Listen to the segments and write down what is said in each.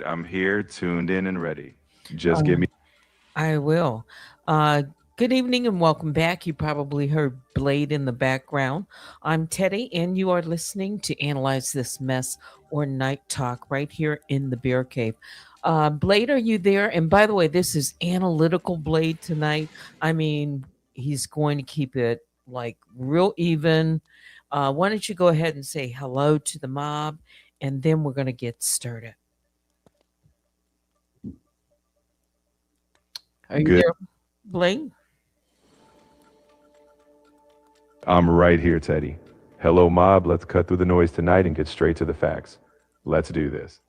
I'm here, tuned in, and ready. Just give me. I will. Good evening and welcome back. You probably heard Blade in the background. I'm Teddy, and you are listening to Analyze This Mess or Night Talk right here in the Bear Cave. Blade, are you there? And by the way, this is analytical Blade tonight. I mean, he's going to keep it like real even. Why don't you go ahead and say hello to the mob, and then we're going to get started. Are you Good. there, Blade? I'm right here, Teddy. Hello, mob. Let's cut through the noise tonight and get straight to the facts. Let's do this.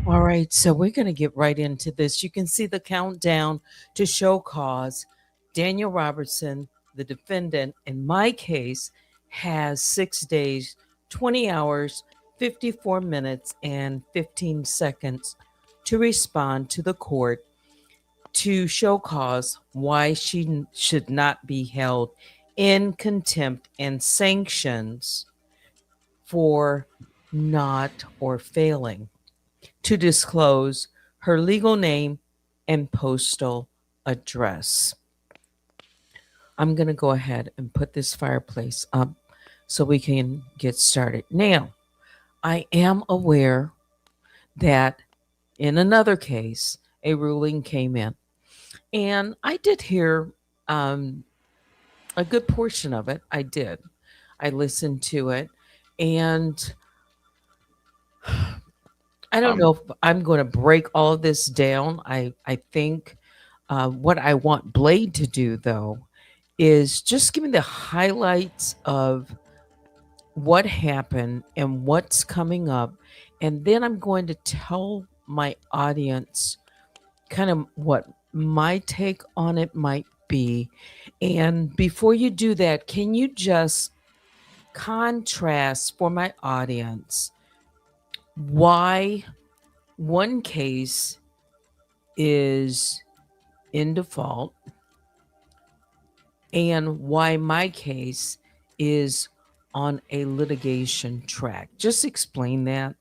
All right, so we're going to get right into this. You can see the countdown to show cause. Daniel Robertson, the defendant in my case, has 6 days, 20 hours, 54 minutes, and 15 seconds to respond to the court to show cause why she should not be held in contempt and sanctions for not or failing to disclose her legal name and postal address. I'm going to go ahead and put this fireplace up so we can get started. Now, I am aware that in another case, a ruling came in, and I did hear um, a good portion of it. I did. I listened to it, and I don't Um, know if I'm going to break all of this down. I think what I want Blade to do, though, is just give me the highlights of what happened and what's coming up. And then I'm going to tell my audience kind of what my take on it might be. And before you do that, can you just contrast for my audience why one case is in default and why my case is on a litigation track? Just explain that.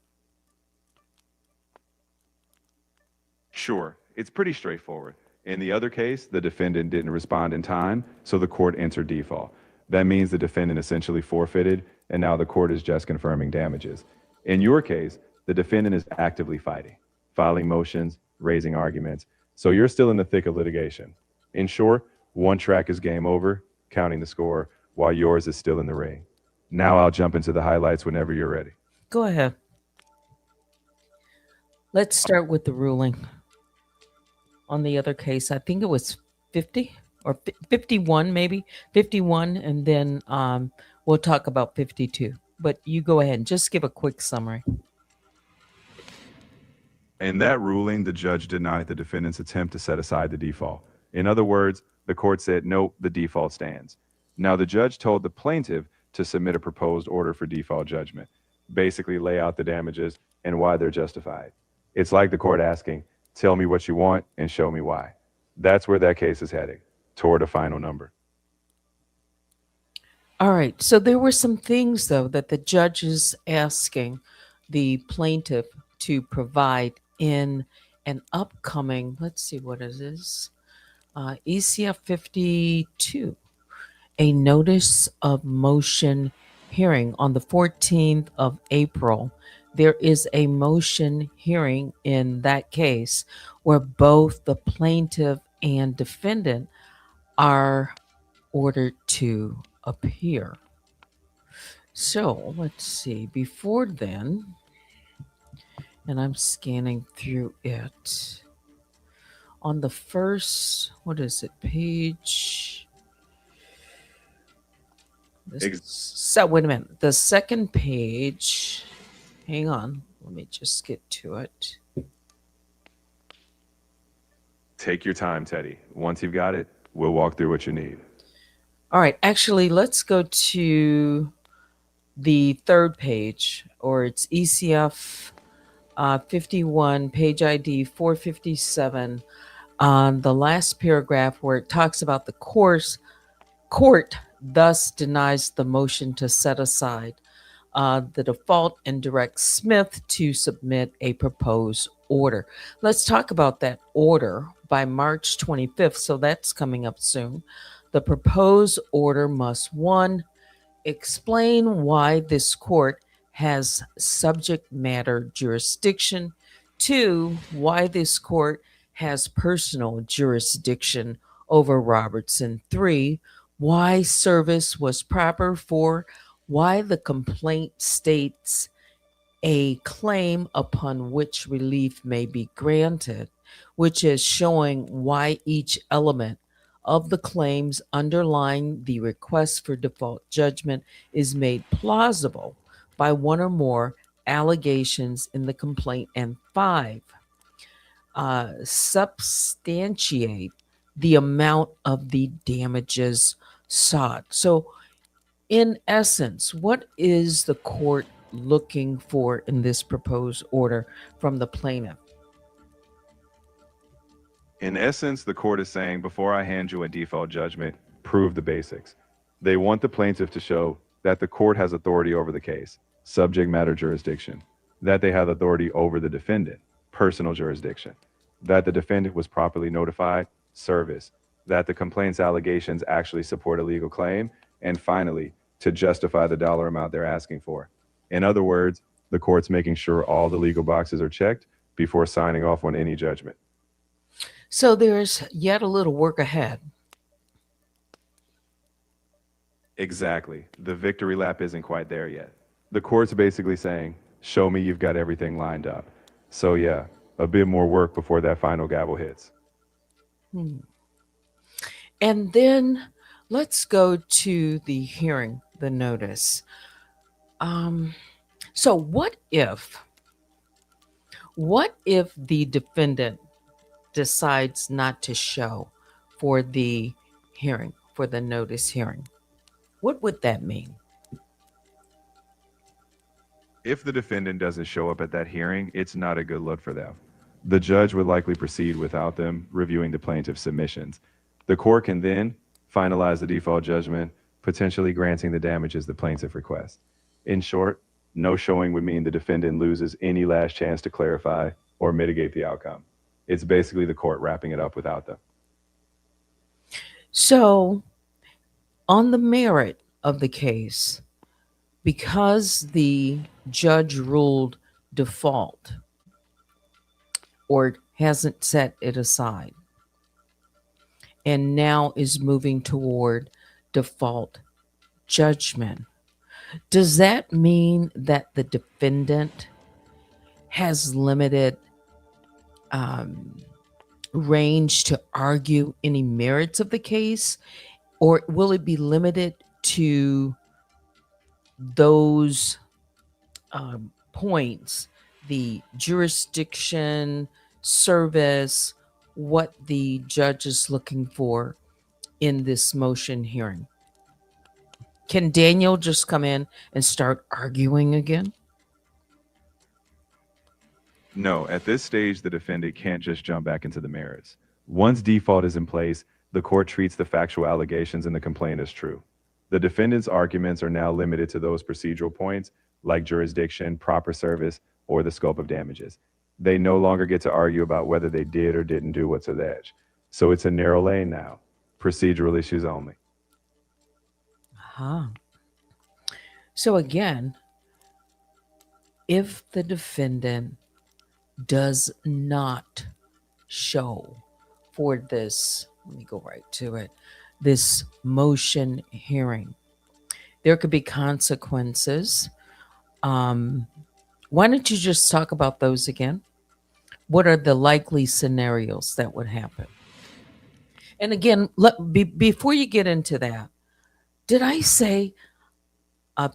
sure. It's pretty straightforward. In the other case, the defendant didn't respond in time, so the court entered default. That means the defendant essentially forfeited, and now the court is just confirming damages. In your case, the defendant is actively fighting, filing motions, raising arguments. So you're still in the thick of litigation. In short, one track is game over, counting the score, while yours is still in the ring. Now I'll jump into the highlights whenever you're ready. Go ahead. Let's start with the ruling on the other case. I think it was 50 or 51, maybe 51. And then we'll talk about 52. But you go ahead and just give a quick summary. In that ruling, the judge denied the defendant's attempt to set aside the default. In other words, the court said, nope, the default stands. Now, the judge told the plaintiff to submit a proposed order for default judgment, basically lay out the damages and why they're justified. It's like the court asking, tell me what you want and show me why. That's where that case is heading, toward a final number. All right. So there were some things, though, that the judge is asking the plaintiff to provide in an upcoming, let's see what it is, ECF 52, a notice of motion hearing on the 14th of April. There is a motion hearing in that case where both the plaintiff and defendant are ordered to appear. So let's see, before then, and I'm scanning through it. On the first, what is it, page? So wait a minute. The second page, hang on, let me just get to it. Take your time, Teddy. Once you've got it, we'll walk through what you need. All right, actually, let's go to the third page, or it's ECF 51, page ID 457, on the last paragraph where it talks about the court thus denies the motion to set aside the default and directs Smith to submit a proposed order. Let's talk about that order by March 25th. So that's coming up soon. The proposed order must, 1, explain why this court has subject matter jurisdiction. 2, why this court has personal jurisdiction over Robertson. 3, why service was proper. 4, why the complaint states a claim upon which relief may be granted, which is showing why each element of the claims underlying the request for default judgment is made plausible by one or more allegations in the complaint. And 5, substantiate the amount of the damages sought. So, in essence, what is the court looking for in this proposed order from the plaintiff? In essence, the court is saying, before I hand you a default judgment, prove the basics. They want the plaintiff to show that the court has authority over the case, subject matter jurisdiction, that they have authority over the defendant, personal jurisdiction, that the defendant was properly notified, service, that the complaint's allegations actually support a legal claim, and finally, to justify the dollar amount they're asking for. In other words, the court's making sure all the legal boxes are checked before signing off on any judgment. So there's yet a little work ahead. Exactly. The victory lap isn't quite there yet. The court's basically saying, show me you've got everything lined up. So yeah, a bit more work before that final gavel hits. And then let's go to the hearing, the notice. So what if the defendant decides not to show for the hearing, for the notice hearing? What would that mean? If the defendant doesn't show up at that hearing, it's not a good look for them. The judge would likely proceed without them reviewing the plaintiff's submissions. The court can then finalize the default judgment, potentially granting the damages the plaintiff requests. In short, no showing would mean the defendant loses any last chance to clarify or mitigate the outcome. It's basically the court wrapping it up without them. So, on the merit of the case, because the judge ruled default or hasn't set it aside and now is moving toward default judgment, does that mean that the defendant has limited range to argue any merits of the case, or will it be limited to those points, the jurisdiction, service, what the judge is looking for in this motion hearing? Can Daniel just come in and start arguing again? No, at this stage, the defendant can't just jump back into the merits. Once default is in place, the court treats the factual allegations in the complaint as true. The defendant's arguments are now limited to those procedural points like jurisdiction, proper service, or the scope of damages. They no longer get to argue about whether they did or didn't do what's alleged. So it's a narrow lane now, procedural issues only. Huh. So again, if the defendant does not show for this, let me go right to it, this motion hearing, there could be consequences. Why don't you just talk about those again? What are the likely scenarios that would happen? And again, before you get into that, did I say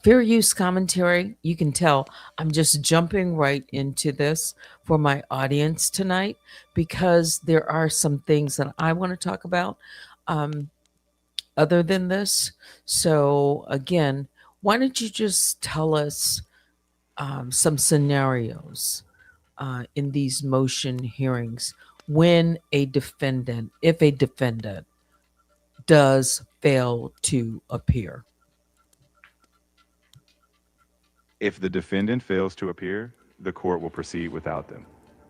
fair use commentary? You can tell I'm just jumping right into this for my audience tonight because there are some things that I want to talk about other than this. So, again, why don't you just tell us some scenarios in these motion hearings when if a defendant does fail to appear? If the defendant fails to appear, the court will proceed without them.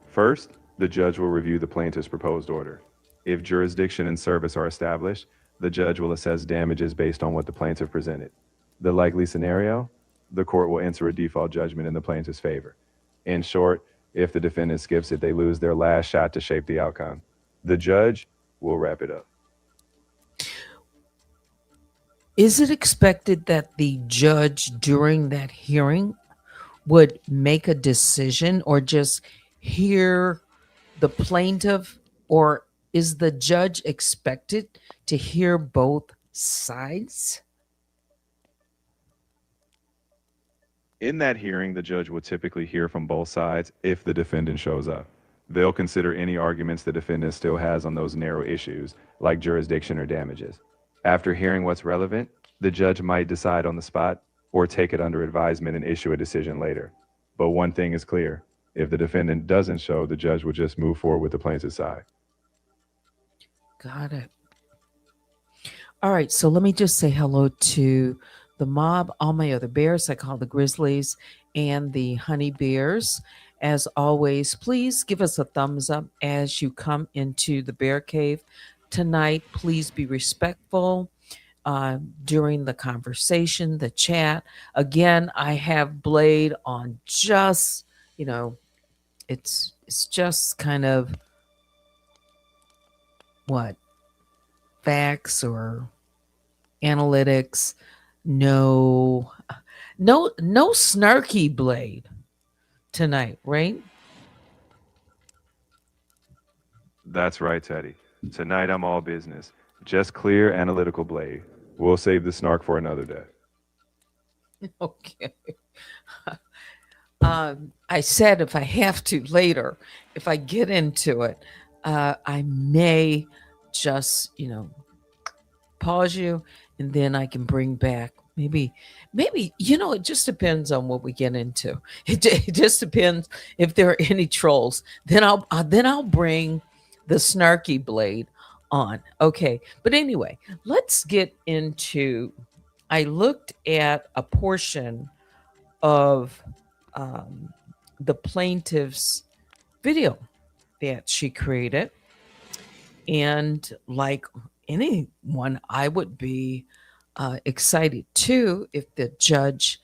First, the judge will review the plaintiff's proposed order. If jurisdiction and service are established, the judge will assess damages based on what the plaintiff presented. The likely scenario, the court will enter a default judgment in the plaintiff's favor. In short, if the defendant skips it, they lose their last shot to shape the outcome. The judge will wrap it up. Is it expected that the judge during that hearing would make a decision or just hear the plaintiff, or is the judge expected to hear both sides? In that hearing, the judge will typically hear from both sides if the defendant shows up. They'll consider any arguments the defendant still has on those narrow issues, like jurisdiction or damages. After hearing what's relevant, the judge might decide on the spot or take it under advisement and issue a decision later. But one thing is clear. If the defendant doesn't show, the judge will just move forward with the plaintiff's side. Got it. All right, so let me just say hello to the mob, all my other bears. I call the Grizzlies and the Honey Bears. As always, please give us a thumbs up as you come into the Bear Cave tonight. Please be respectful during the conversation, the chat. Again, I have Blade on just, it's just kind of what? Facts or analytics. No snarky Blade tonight, right? That's right, Teddy. Tonight I'm all business. Just clear analytical Blade. We'll save the snark for another day. Okay. I said if I have to later, if I get into it, I may just, pause you and then I can bring back maybe, it just depends on what we get into. It just depends if there are any trolls. Then I'll bring the snarky Blade on. Okay. But anyway, let's get into, I looked at a portion of the plaintiff's video that she created. And like anyone, I would be excited too if the judge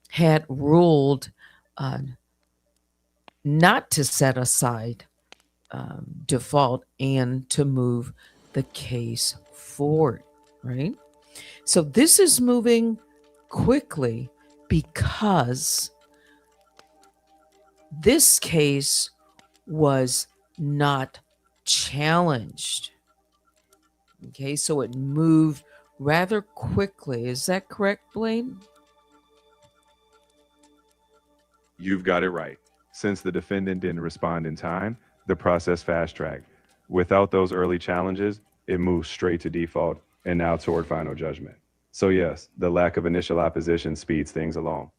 had ruled not to set aside default and to move the case forward, right? So this is moving quickly because this case was not challenged. Okay, so it moved rather quickly. Is that correct, Blaine? You've got it right. Since the defendant didn't respond in time, the process fast-tracked. Without those early challenges, it moves straight to default and now toward final judgment. So yes, the lack of initial opposition speeds things along.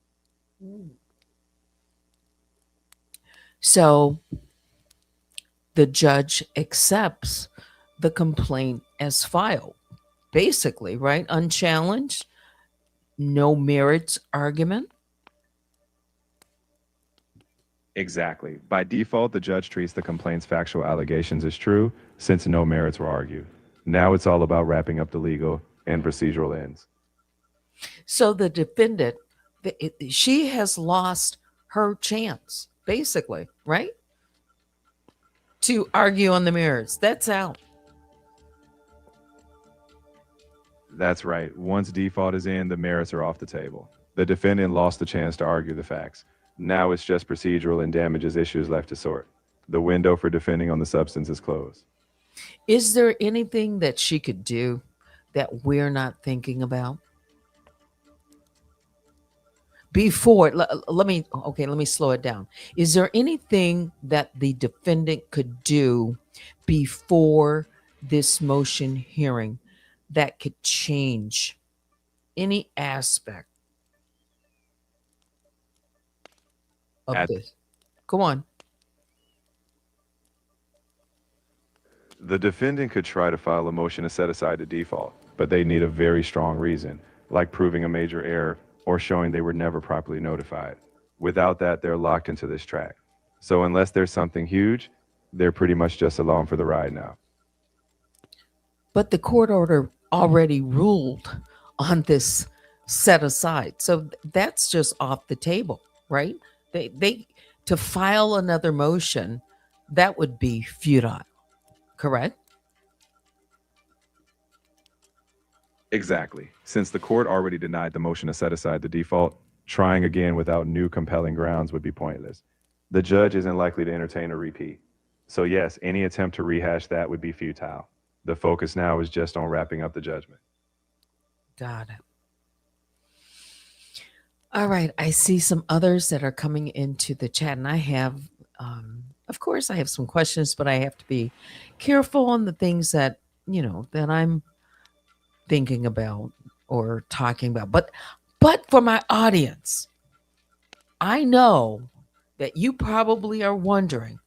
So the judge accepts the complaint as filed, basically, right? Unchallenged, no merits argument. Exactly. By default, the judge treats the complaint's factual allegations as true since no merits were argued. Now it's all about wrapping up the legal and procedural ends. So the defendant, she has lost her chance, basically, right? To argue on the merits. That's out. That's right. Once default is in, the merits are off the table. The defendant lost the chance to argue the facts. Now it's just procedural and damages issues left to sort. The window for defending on the substance is closed. Is there anything that she could do that we're not thinking about? Before, let me slow it down. Is there anything that the defendant could do before this motion hearing that could change any aspect of At this? Go on. The defendant could try to file a motion to set aside the default, but they need a very strong reason, like proving a major error or showing they were never properly notified. Without that, they're locked into this track. So unless there's something huge, they're pretty much just along for the ride now. But the court order already ruled on this set aside. So that's just off the table, right? They to file another motion, that would be futile, correct? Exactly. Since the court already denied the motion to set aside the default, trying again without new compelling grounds would be pointless. The judge isn't likely to entertain a repeat. So yes, any attempt to rehash that would be futile. The focus now is just on wrapping up the judgment. Got it. All right. I see some others that are coming into the chat, and I have, of course, I have some questions, but I have to be careful on the things that, that I'm thinking about or talking about. But for my audience, I know that you probably are wondering,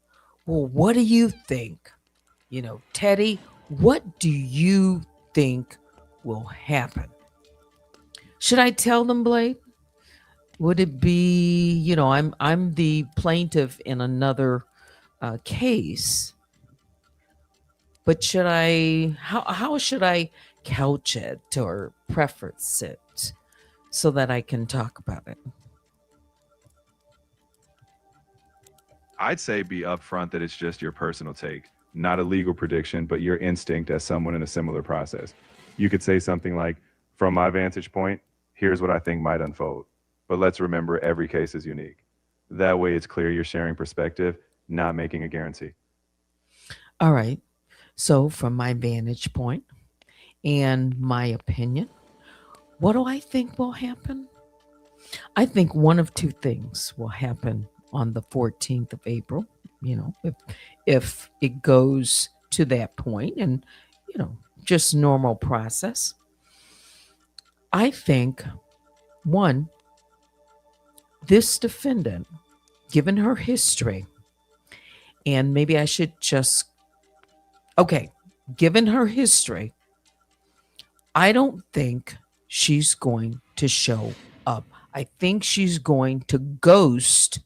well, what do you think? Teddy, what do you think will happen? Should I tell them, Blake? Would it be, I'm the plaintiff in another case, but how should I couch it or preface it so that I can talk about it? I'd say be upfront that it's just your personal take, not a legal prediction, but your instinct as someone in a similar process. You could say something like, from my vantage point, here's what I think might unfold. But let's remember every case is unique. That way it's clear you're sharing perspective, not making a guarantee. All right. So from my vantage point and my opinion, what do I think will happen? I think one of two things will happen on the 14th of April, if it goes to that point and, just normal process. I think, one, this defendant, given her history, and maybe I should just, given her history, I don't think she's going to show up. I think she's going to ghost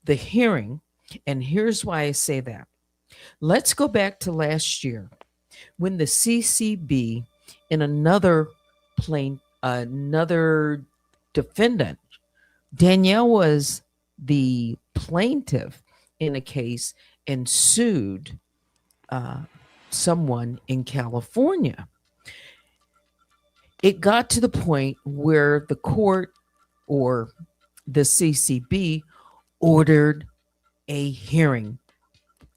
the hearing. And here's why I say that. Let's go back to last year when the CCB and another defendant, Danielle was the plaintiff in a case and sued someone in California. It got to the point where the court or the CCB ordered a hearing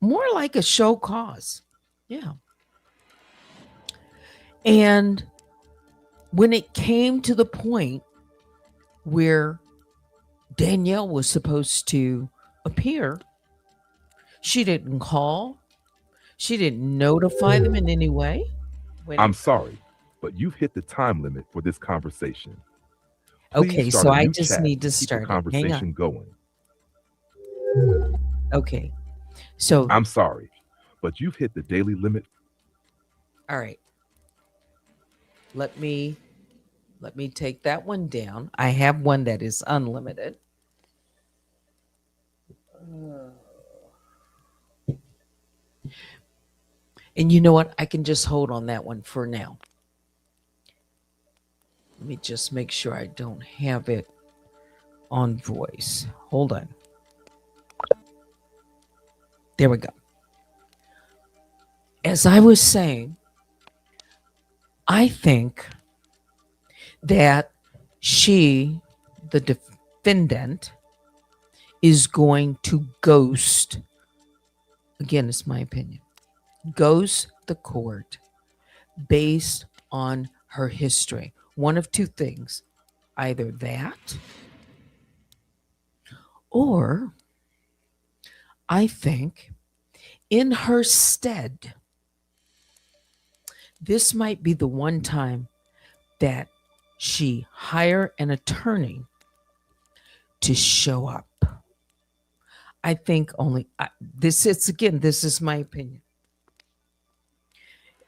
more like a show cause. Yeah. And when it came to the point where Danielle was supposed to appear, she didn't call, she didn't notify them in any way. When I'm it, sorry, but you've hit the time limit for this conversation. Please okay, start so a I new just chat need to to keep the start it. Hang on. conversation going. Okay. So, I'm sorry, but you've hit the daily limit. all right. Let me take that one down. I have one that is unlimited. And you know what? I can just hold on that one for now. Let me just make sure I don't have it on voice. Hold on. There we go. As I was saying, I think that she, the defendant, is going to ghost, again, it's my opinion, ghost the court based on her history. One of two things, either that, or I think in her stead, this might be the one time that she hire an attorney to show up. I think only this is my opinion.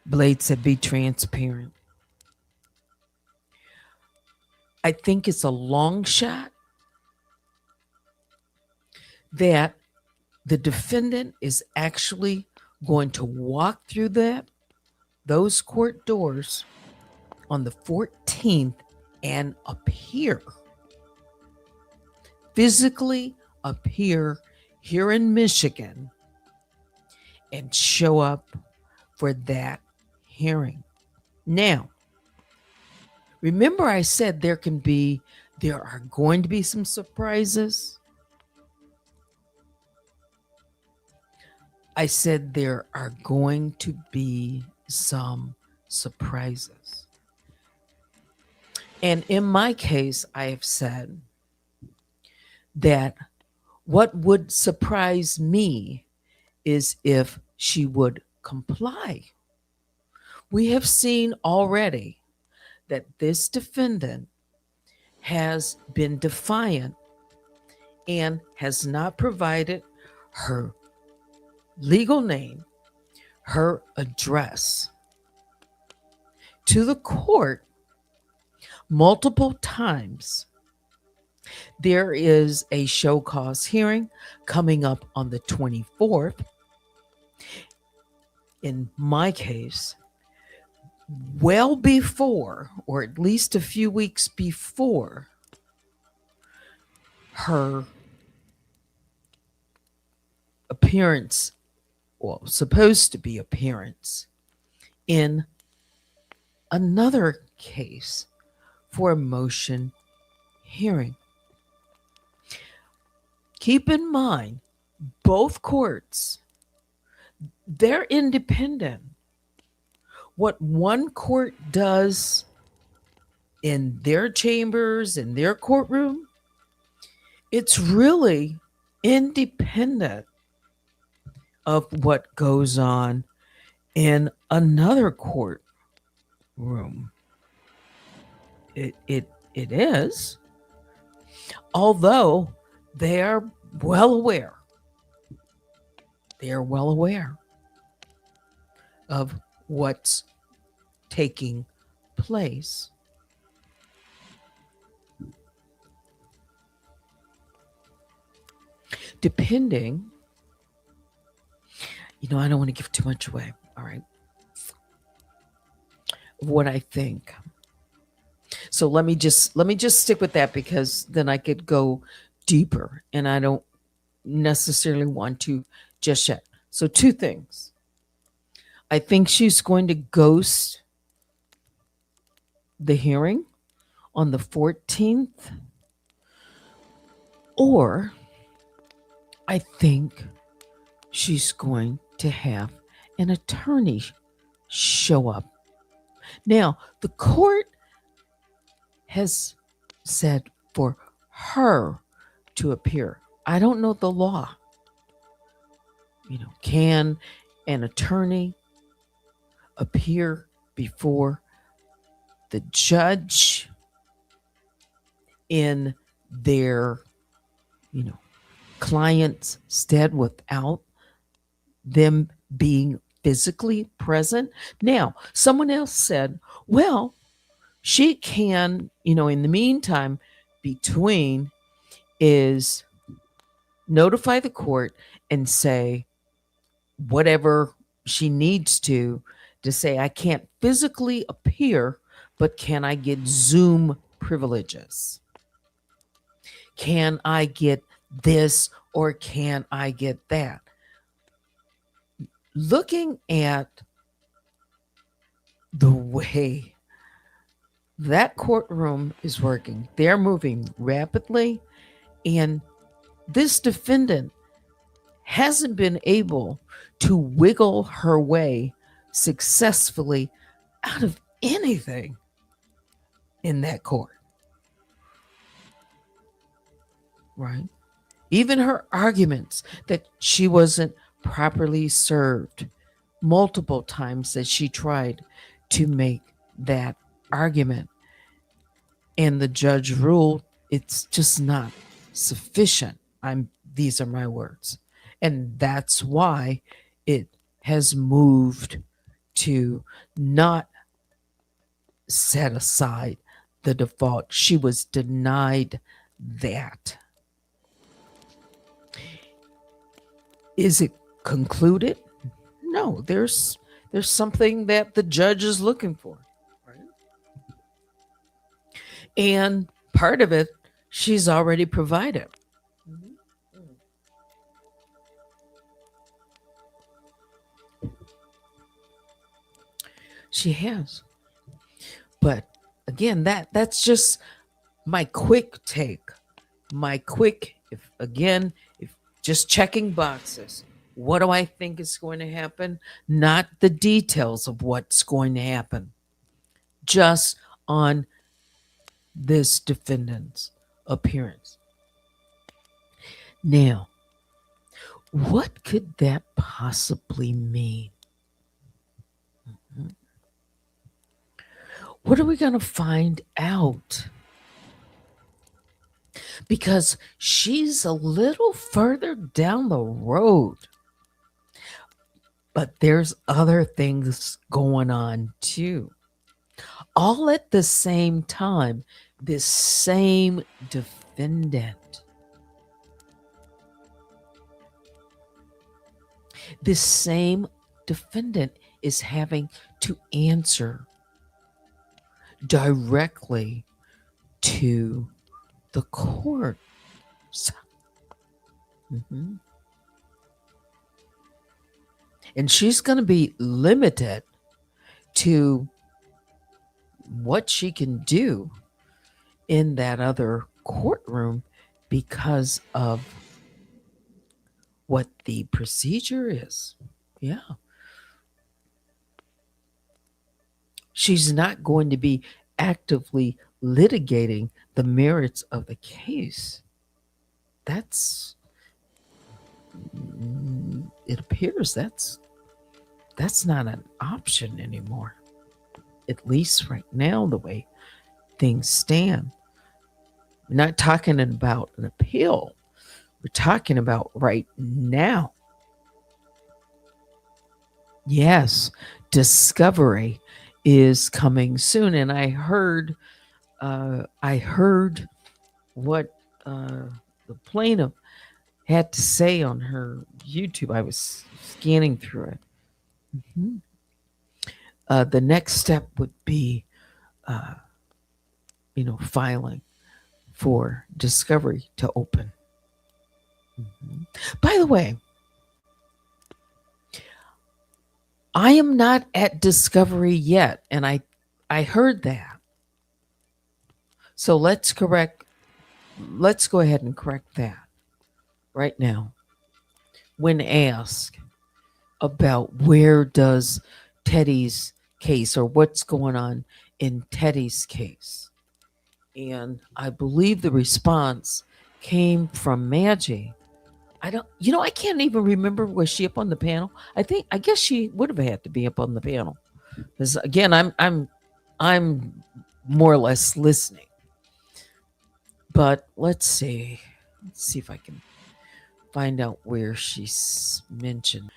Blade said, be transparent. I think it's a long shot that the defendant is actually going to walk through those court doors on the 14th and appear, physically appear here in Michigan and show up for that hearing. Now, remember I said there are going to be some surprises. I said there are going to be some surprises. And in my case, I have said that what would surprise me is if she would comply. We have seen already that this defendant has been defiant and has not provided her legal name, her address to the court multiple times. There is a show cause hearing coming up on the 24th. In my case, well before, or at least a few weeks before, her appearance, well, supposed to be appearance, in another case for a motion hearing. Keep in mind, both courts, they're independent. What one court does in their chambers, in their courtroom, it's really independent of what goes on in another courtroom. It is, although they are well aware. They are well aware of what's taking place. Depending, I don't want to give too much away. All right. What I think. So let me just stick with that, because then I could go deeper, and I don't necessarily want to just yet. So two things. I think she's going to ghost the hearing on the 14th, or I think she's going to have an attorney show up. Now, the court has said for her to appear. I don't know the law. Can an attorney appear before the judge in their, client's stead without them being physically present? Now, someone else said, well, she can, in the meantime, between is notify the court and say whatever she needs to say, I can't physically appear, but can I get Zoom privileges? Can I get this or can I get that? Looking at the way that courtroom is working, they're moving rapidly, and this defendant hasn't been able to wiggle her way successfully out of anything in that court. Right? Even her arguments that she wasn't properly served, multiple times that she tried to make that argument, and the judge ruled it's just not sufficient. These are my words. And that's why it has moved to not set aside the default. She was denied that. Is it concluded? No, there's something that the judge is looking for. Right? And part of it, she's already provided. She has. But again, that's just my quick take. If just checking boxes. What do I think is going to happen? Not the details of what's going to happen. Just on this defendant's appearance. Now, what could that possibly mean? What are we going to find out? Because she's a little further down the road. But there's other things going on too. All at the same time, this same defendant. This same defendant is having to answer directly to the court. And she's going to be limited to what she can do in that other courtroom because of what the procedure is. Yeah. She's not going to be actively litigating the merits of the case. It appears that's not an option anymore. At least right now, the way things stand. We're not talking about an appeal. We're talking about right now. Yes, discovery is coming soon, and I heard what the plaintiff had to say on her YouTube. I was scanning through it. The next step would be, filing for discovery to open. By the way, I am not at discovery yet, and I heard that. So let's go ahead and correct that right now. when asked about where does Teddy's case or what's going on in Teddy's case. And I believe the response came from Maggie. I can't even remember, was she up on the panel? I guess she would have had to be up on the panel. Because again, I'm more or less listening. But let's see if I can find out where she's mentioned.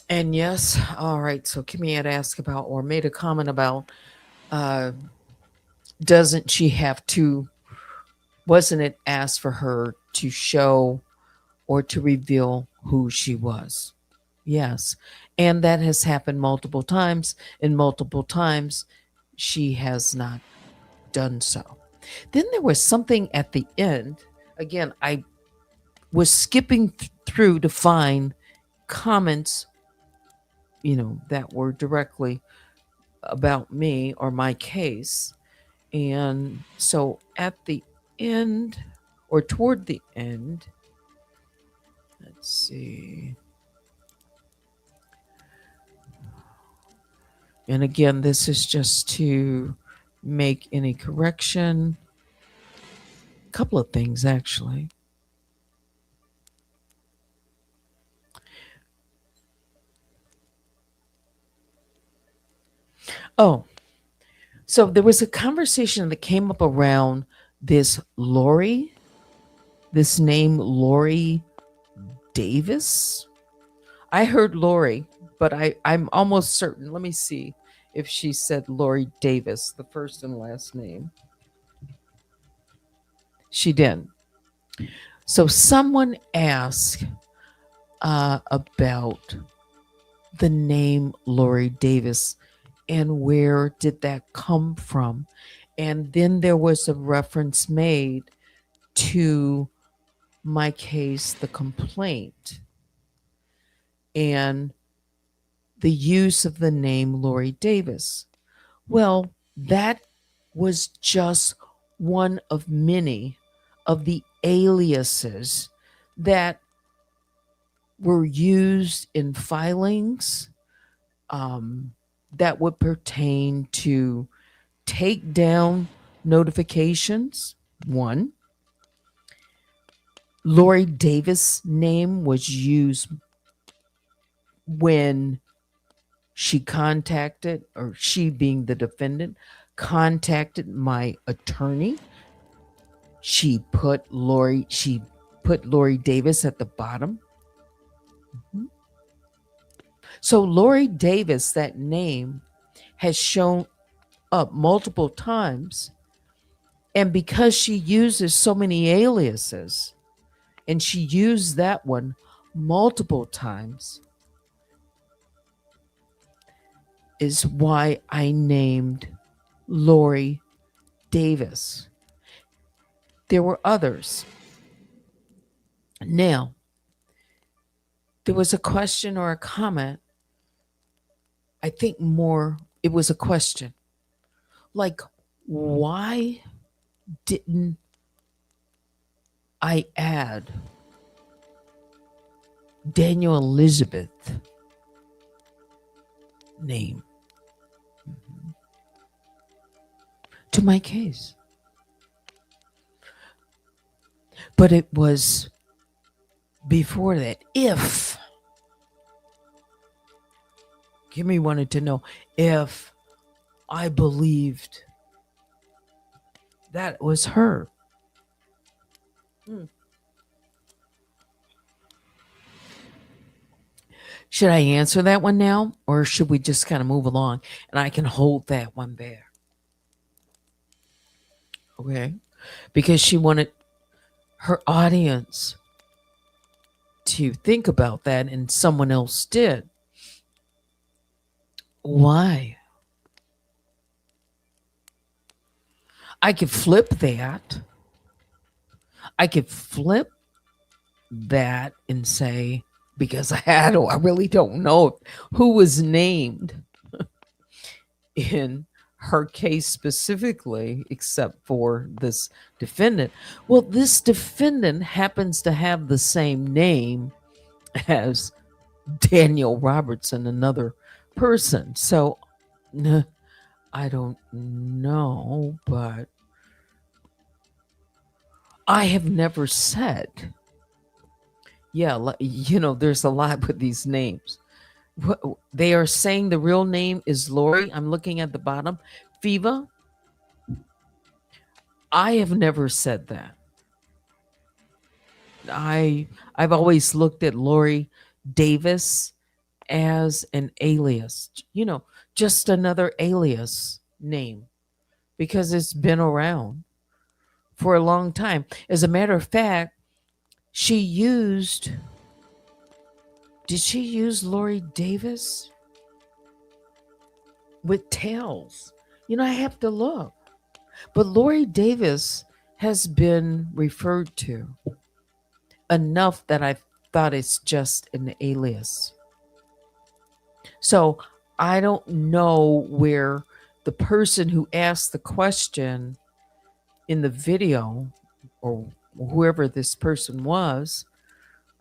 And yes, all right. So Kimmy had asked about or made a comment about doesn't she have to, wasn't it asked for her to show or to reveal who she was? Yes. And that has happened multiple times, and multiple times she has not done so. Then there was something at the end. Again, I was skipping through to find comments, that were directly about me or my case. And so at the end or toward the end, let's see. And again, this is just to make any correction. A couple of things, actually. Oh, so there was a conversation that came up around this name Lori Davis. I heard Lori, but I'm almost certain. Let me see if she said Lori Davis, the first and last name. She didn't. So someone asked about the name Lori Davis and where did that come from. And then there was a reference made to my case, the complaint, and the use of the name Lori Davis. Well, that was just one of many of the aliases that were used in filings that would pertain to takedown notifications. One, Lori Davis' name was used when she contacted, or she being the defendant, contacted my attorney. She put Lori Davis at the bottom. Mm-hmm. So Lori Davis, that name, has shown up multiple times. And because she uses so many aliases, and she used that one multiple times, is why I named Lori Davis. There were others. Now, there was a question or a comment. I think more, it was a question. Like, why didn't I add Daniel Elizabeth name to my case? But it was before that. If Kimmy wanted to know if I believed that was her. Should I answer that one now, or should we just kind of move along and I can hold that one there? Okay. Because she wanted her audience to think about that, and someone else did. Why? I could flip that. I could flip that and say, because I really don't know who was named in her case specifically, except for this defendant. Well, this defendant happens to have the same name as Daniel Robertson, another person. So I don't know, but I have never said, there's a lot with these names. They are saying the real name is Lori. I'm looking at the bottom. Fiva. I have never said that. I've always looked at Lori Davis as an alias, just another alias name because it's been around for a long time. As a matter of fact, did she use Lori Davis with tails? I have to look. But Lori Davis has been referred to enough that I thought it's just an alias. So I don't know where the person who asked the question in the video, or whoever this person was,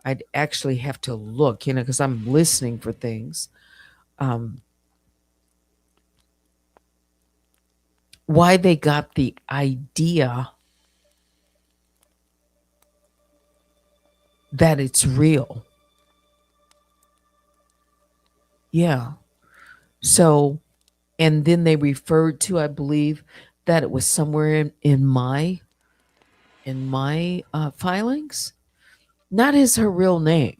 I'd actually have to look, because I'm listening for things. Why they got the idea that it's real. Yeah. So, and then they referred to, I believe, that it was somewhere in my filings, not as her real name,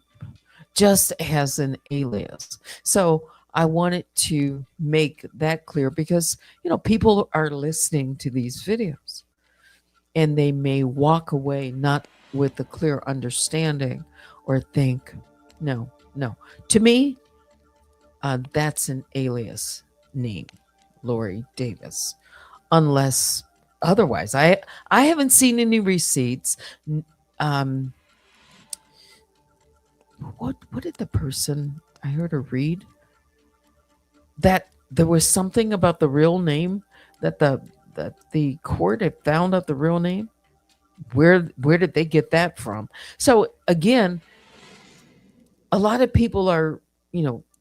just as an alias. So I wanted to make that clear because people are listening to these videos, and they may walk away not with a clear understanding or think, no. To me, that's an alias name, Lori Davis, unless otherwise. I haven't seen any receipts. What did the person I heard her read? That there was something about the real name that the court had found out the real name. Where did they get that from? So again, a lot of people are,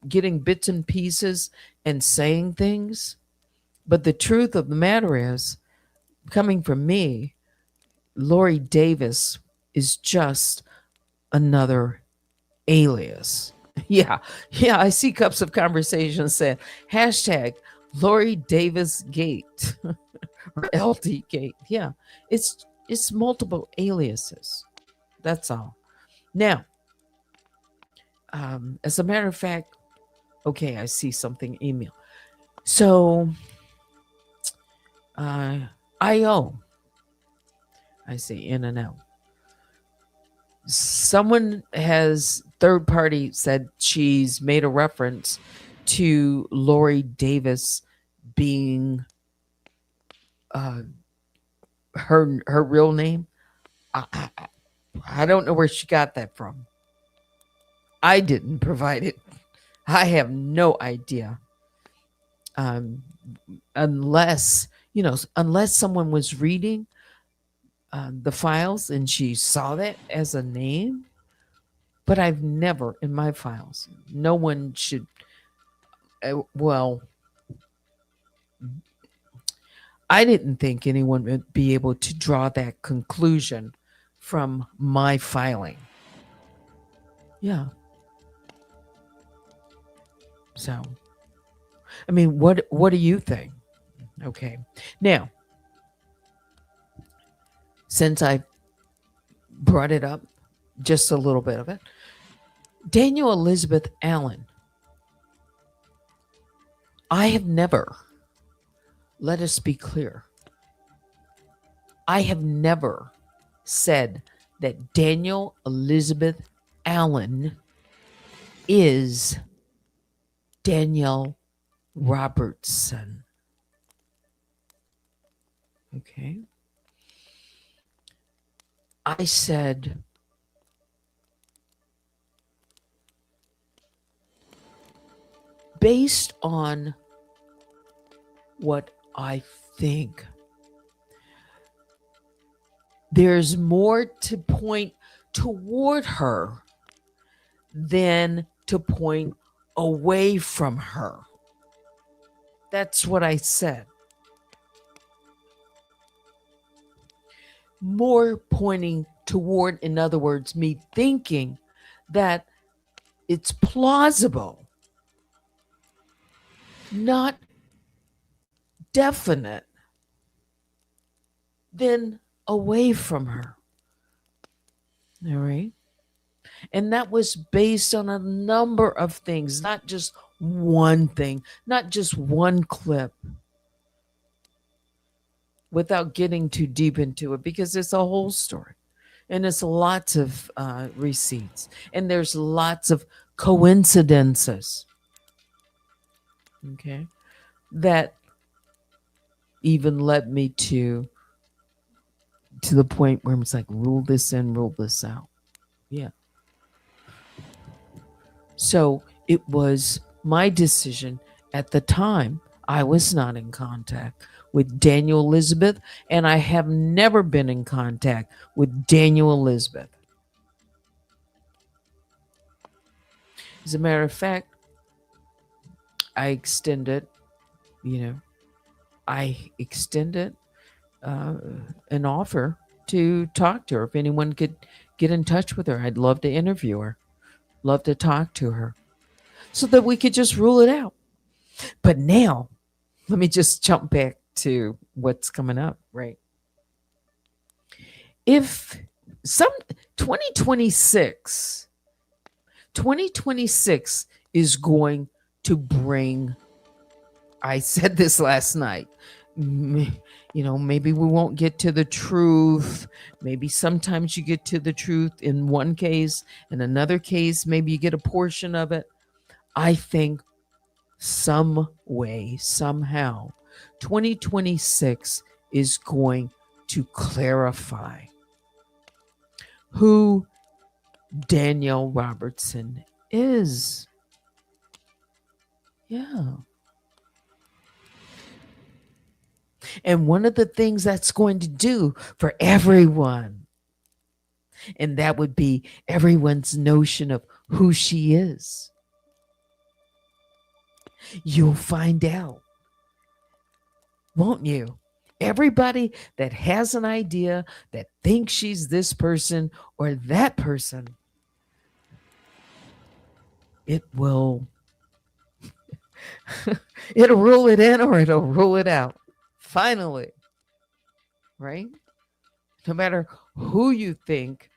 getting bits and pieces and saying things, but the truth of the matter is, coming from me, Lori Davis is just another alias. Yeah. I see Cups of Conversation said hashtag Lori Davis Gate or LD Gate. Yeah, it's multiple aliases. That's all. Now, as a matter of fact, okay, I see something email. So, IO, I see in and out. Someone has third party said she's made a reference to Lori Davis being her real name. I don't know where she got that from. I didn't provide it. I have no idea. Unless someone was reading the files and she saw that as a name. But I've never in my files. No one should. Well, I didn't think anyone would be able to draw that conclusion from my filing. Yeah. So, I mean, what do you think? Okay. Now, since I brought it up, just a little bit of it, Daniel Elizabeth Allen, I have never, let us be clear, I have never said that Daniel Elizabeth Allen is Daniel Robertson. Okay. I said based on what I think, there's more to point toward her than to point away from her. That's what I said. More pointing toward, in other words, me thinking that it's plausible, not definite, then away from her. All right. And that was based on a number of things, not just one thing, not just one clip, without getting too deep into it, because it's a whole story. And it's lots of receipts. And there's lots of coincidences. Okay. That even led me to the point where it's like, rule this in, rule this out. Yeah. So it was my decision at the time. I was not in contact with Daniel Elizabeth, and I have never been in contact with Daniel Elizabeth. As a matter of fact, I extended an offer to talk to her. If anyone could get in touch with her, I'd love to interview her, love to talk to her, so that we could just rule it out. But now, let me just jump back to what's coming up, right? If some 2026 is going to bring, I said this last night, maybe we won't get to the truth. Maybe sometimes you get to the truth in one case, in another case, maybe you get a portion of it. I think some way, somehow, 2026 is going to clarify who Danielle Robertson is. Yeah. And one of the things that's going to do for everyone, and that would be everyone's notion of who she is. You'll find out, won't you? Everybody that has an idea, that thinks she's this person or that person, it'll rule it in or it'll rule it out. Finally, right? No matter who you think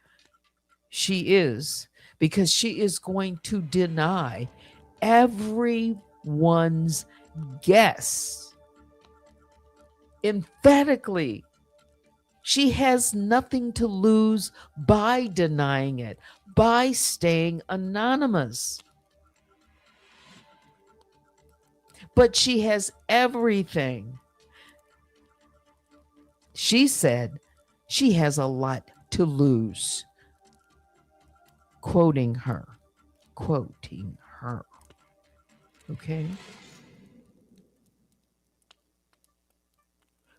she is, because she is going to deny everyone's guess emphatically. She has nothing to lose by denying it, by staying anonymous. But she has everything. She said she has a lot to lose. Quoting her. Okay?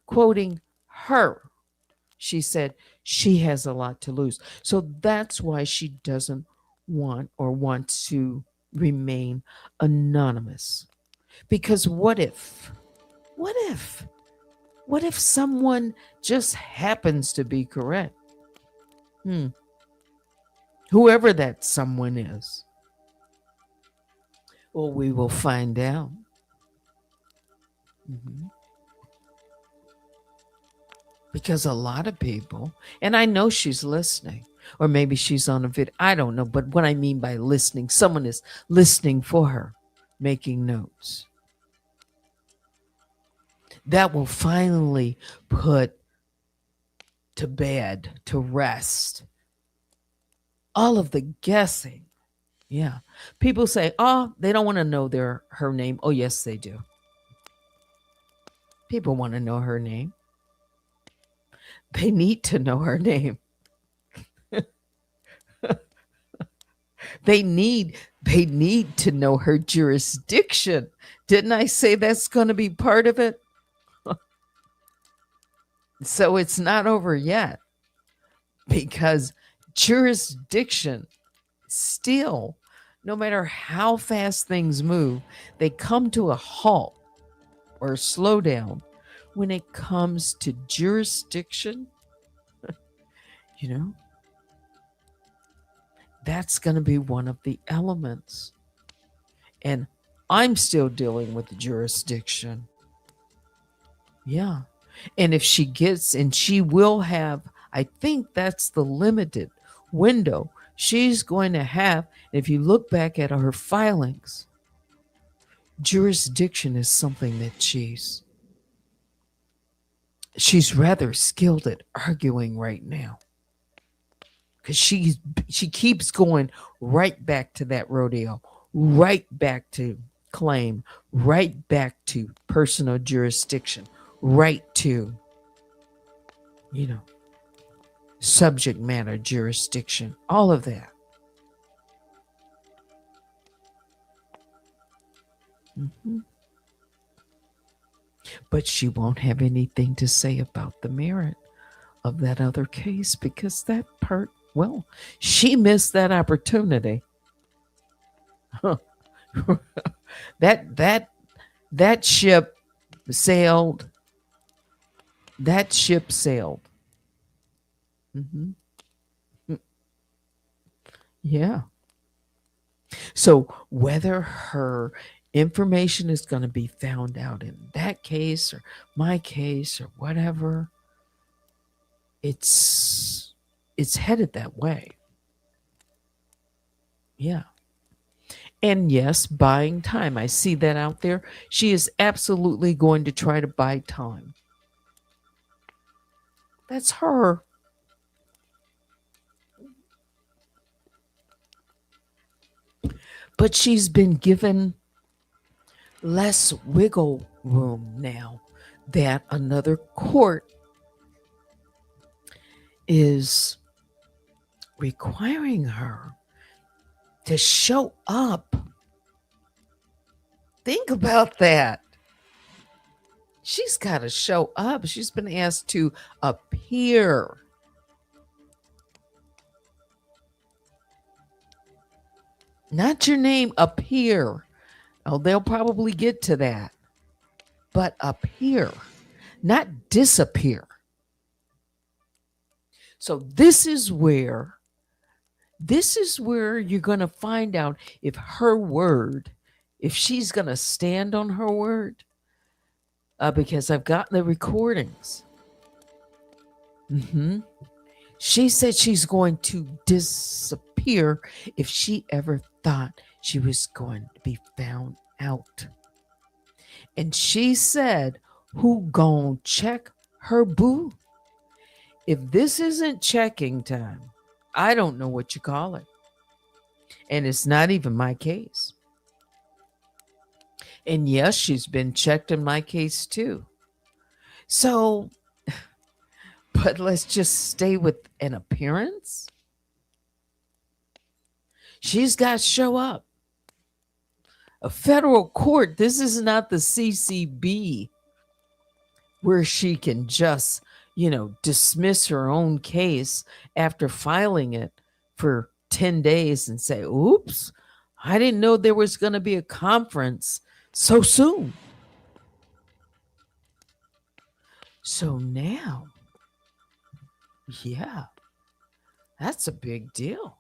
Quoting her. She said she has a lot to lose. So that's why she doesn't want or wants to remain anonymous. Because what if someone just happens to be correct? Whoever that someone is. Well, we will find out. Because a lot of people, and I know she's listening, or maybe she's on a video, I don't know, but what I mean by listening, someone is listening for her, making notes. That will finally put to bed, to rest, all of the guessing. Yeah. People say, oh, they don't want to know her name. Oh, yes, they do. People want to know her name. They need to know her name. They need to know her jurisdiction. Didn't I say that's going to be part of it? So it's not over yet, because jurisdiction still no matter how fast things move, they come to a halt or a slowdown when it comes to jurisdiction. You know, that's going to be one of the elements. And I'm still dealing with the jurisdiction. Yeah. And if she gets, and she will have, I think that's the limited window she's going to have. If you look back at her filings, jurisdiction is something that she's rather skilled at arguing right now. Because she keeps going right back to that rodeo, right back to claim, right back to personal jurisdiction, right to, subject matter jurisdiction, all of that. Mhm. But she won't have anything to say about the merit of that other case because that part, well, she missed that opportunity. that ship sailed. That ship sailed. Mhm. Yeah. So whether her information is going to be found out in that case or my case or whatever, it's headed that way. Yeah. And yes, buying time. I see that out there. She is absolutely going to try to buy time. That's her. But she's been given less wiggle room now that another court is requiring her to show up. Think about that. She's got to show up. She's been asked to appear. Not your name, appear. Oh, they'll probably get to that. But appear, not disappear. So this is where you're going to find out if her word, if she's going to stand on her word, because I've gotten the recordings. She said she's going to disappear if she ever thought she was going to be found out. And she said, who gon' check her boo? If this isn't checking time, I don't know what you call it. And it's not even my case. And yes, she's been checked in my case too. So, but let's just stay with an appearance. She's got to show up. A federal court, this is not the CCB where she can just, dismiss her own case after filing it for 10 days and say, oops, I didn't know there was going to be a conference so soon. So now, yeah, that's a big deal.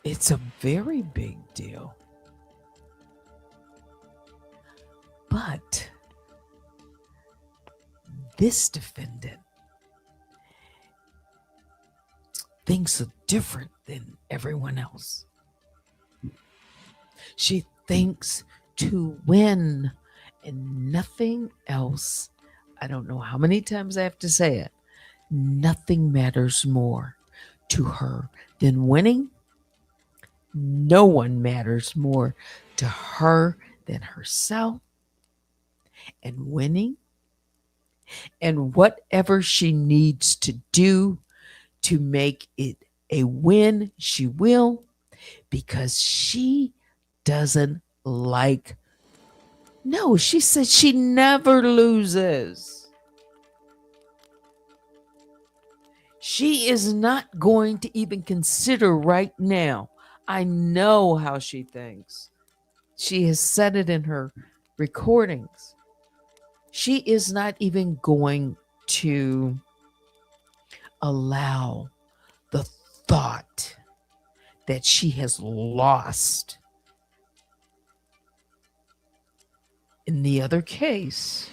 It's a very big deal. But this defendant thinks different than everyone else. She thinks to win and nothing else. I don't know how many times I have to say it. Nothing matters more to her than winning. No one matters more to her than herself and winning. And whatever she needs to do to make it a win, she will, because she doesn't like. No, she said she never loses. She is not going to even consider right now. I know how she thinks. She has said it in her recordings. She is not even going to allow the thought that she has lost in the other case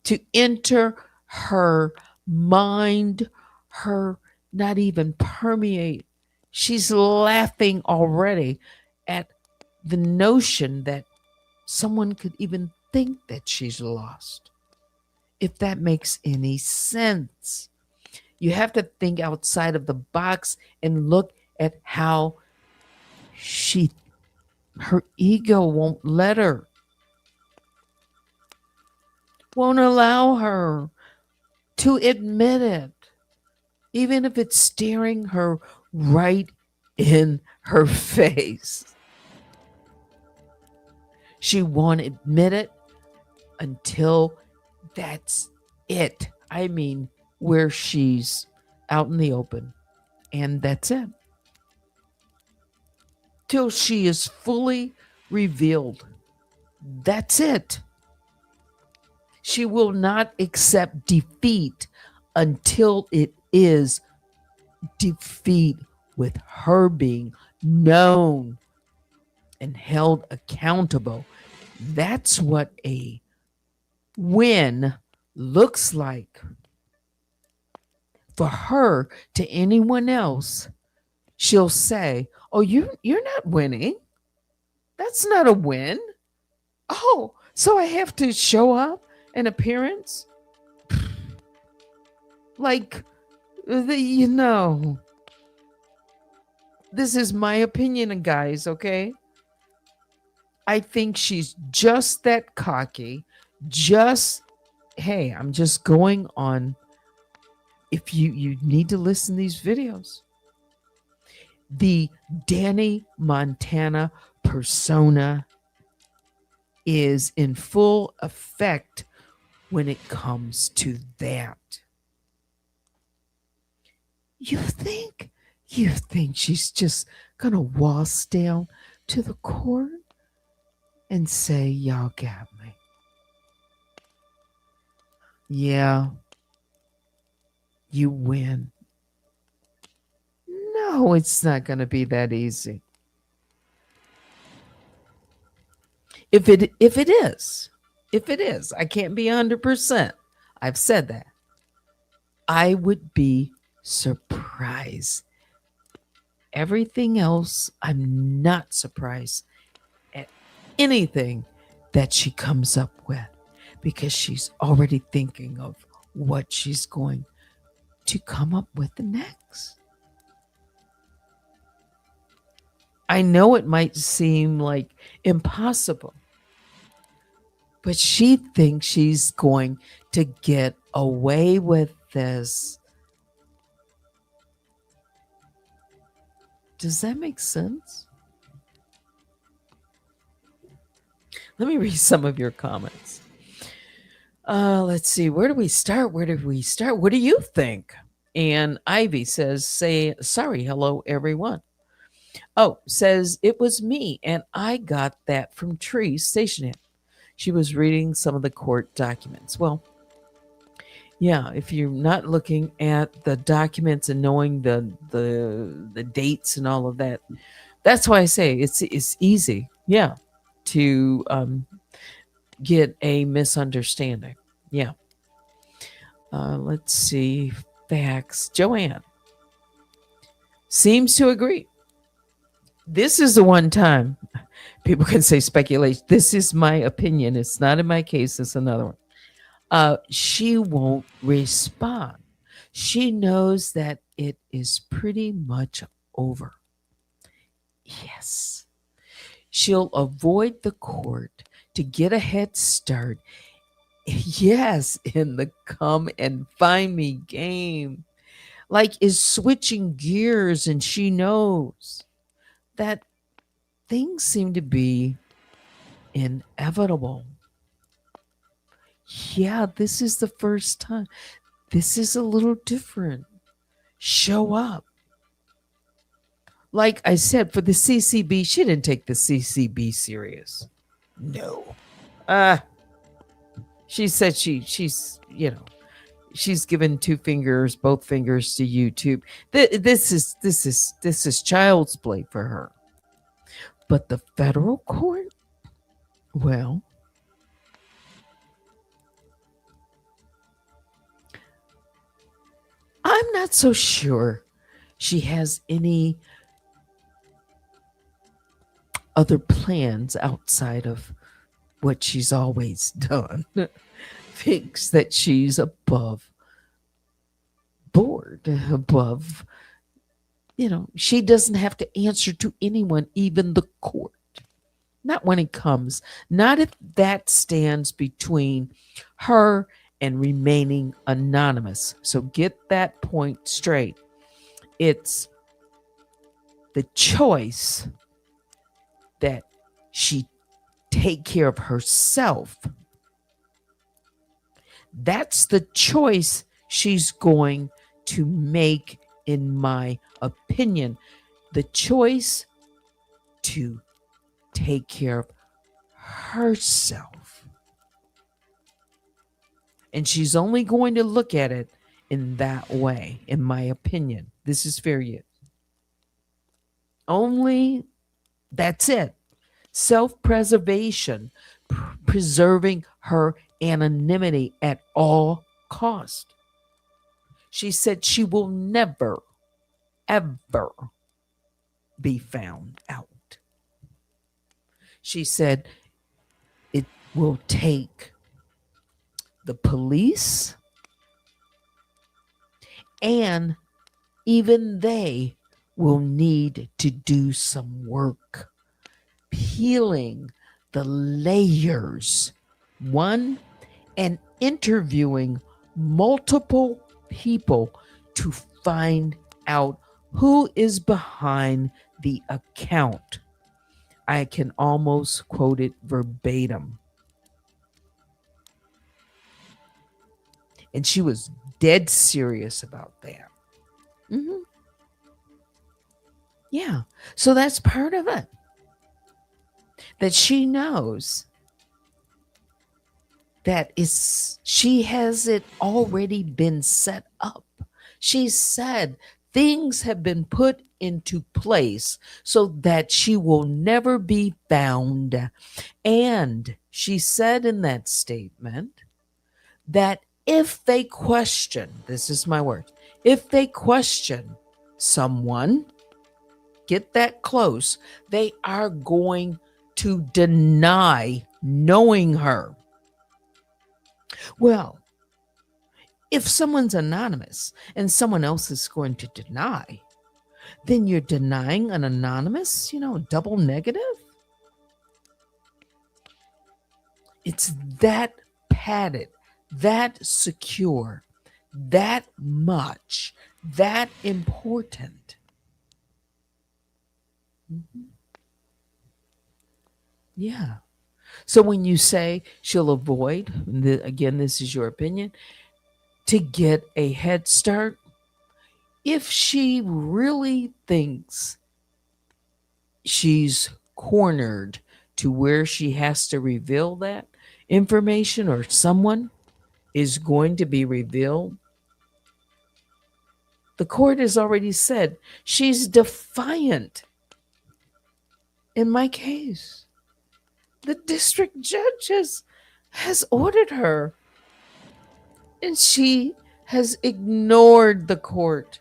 to enter her mind, her not even permeate. She's laughing already at the notion that someone could even think that she's lost. If that makes any sense, you have to think outside of the box and look at how her ego won't let her, won't allow her to admit it, even if it's staring her right in her face. She won't admit it until that's it. I mean, where she's out in the open, and that's it. Till she is fully revealed. That's it. She will not accept defeat until it is defeat with her being known and held accountable. That's what a win looks like. For her to anyone else, she'll say, "Oh, you're not winning. That's not a win. Oh, so I have to show up an appearance like this is my opinion, guys, okay? I think she's just that cocky. Hey, I'm just going on. If you need to listen to these videos, the Danny Montana persona is in full effect when it comes to that. You think she's just gonna waltz down to the court and say, "Y'all got me"? Yeah, you win. No, it's not going to be that easy. If it is, I can't be 100%. I've said that. I would be surprised. Everything else, I'm not surprised at anything that she comes up with, because she's already thinking of what she's going to come up with the next. I know it might seem like impossible, but she thinks she's going to get away with this. Does that make sense? Let me read some of your comments. Let's see. Where do we start? What do you think? And Ivy says, sorry, hello, everyone. Oh, says, it was me, and I got that from Tree Stationery. She was reading some of the court documents. Well, yeah, if you're not looking at the documents and knowing the dates and all of that, that's why I say it's easy, yeah, to get a misunderstanding. Yeah. Let's see. Facts. Joanne seems to agree. This is the one time people can say speculation. This is my opinion. It's not in my case. It's another one. She won't respond. She knows that it is pretty much over. Yes. She'll avoid the court to get a head start. Yes, in the come and find me game. Like, is switching gears, and she knows that things seem to be inevitable. Yeah, this is the first time. This is a little different. show up. Like I said, for the CCB, she didn't take the CCB serious. No. She said she's she's given two fingers, both fingers to YouTube. This is child's play for her. But the federal court, well, I'm not so sure she has any other plans outside of what she's always done. Thinks that she's above board, above, she doesn't have to answer to anyone, even the court. Not when it comes, not if that stands between her and remaining anonymous. So get that point straight. It's the choice that she take care of herself. That's the choice she's going to make, in my opinion. The choice to take care of herself. And she's only going to look at it in that way, in my opinion. This is fair use. Only that's it. Self-preservation, preserving her anonymity at all cost. She said she will never, ever be found out. She said it will take the police, and even they will need to do some work peeling the layers, one, and interviewing multiple people to find out who is behind the account. I can almost quote it verbatim. And she was dead serious about that. Mm-hmm. Yeah. So that's part of it. That she knows that she has it already been set up. She said things have been put into place so that she will never be found. And she said in that statement that if they question, this is my word, if they question someone, get that close, they are going to deny knowing her. Well, if someone's anonymous and someone else is going to deny, then you're denying an anonymous, double negative. It's that padded, that secure, that much, that important. Mm-hmm. Yeah. So when you say she'll avoid, again, this is your opinion, to get a head start, if she really thinks she's cornered to where she has to reveal that information, or someone is going to be revealed, the court has already said she's defiant. In my case, the district judge has ordered her, and she has ignored the court.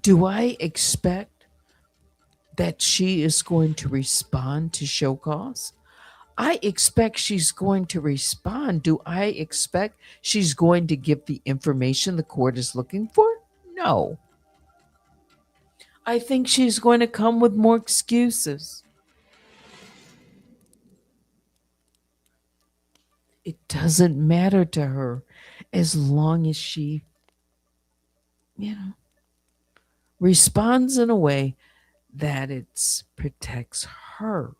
Do I expect that she is going to respond to show cause? I expect she's going to respond. Do I expect she's going to give the information the court is looking for? No. I think she's going to come with more excuses. It doesn't matter to her as long as she, responds in a way that it protects her.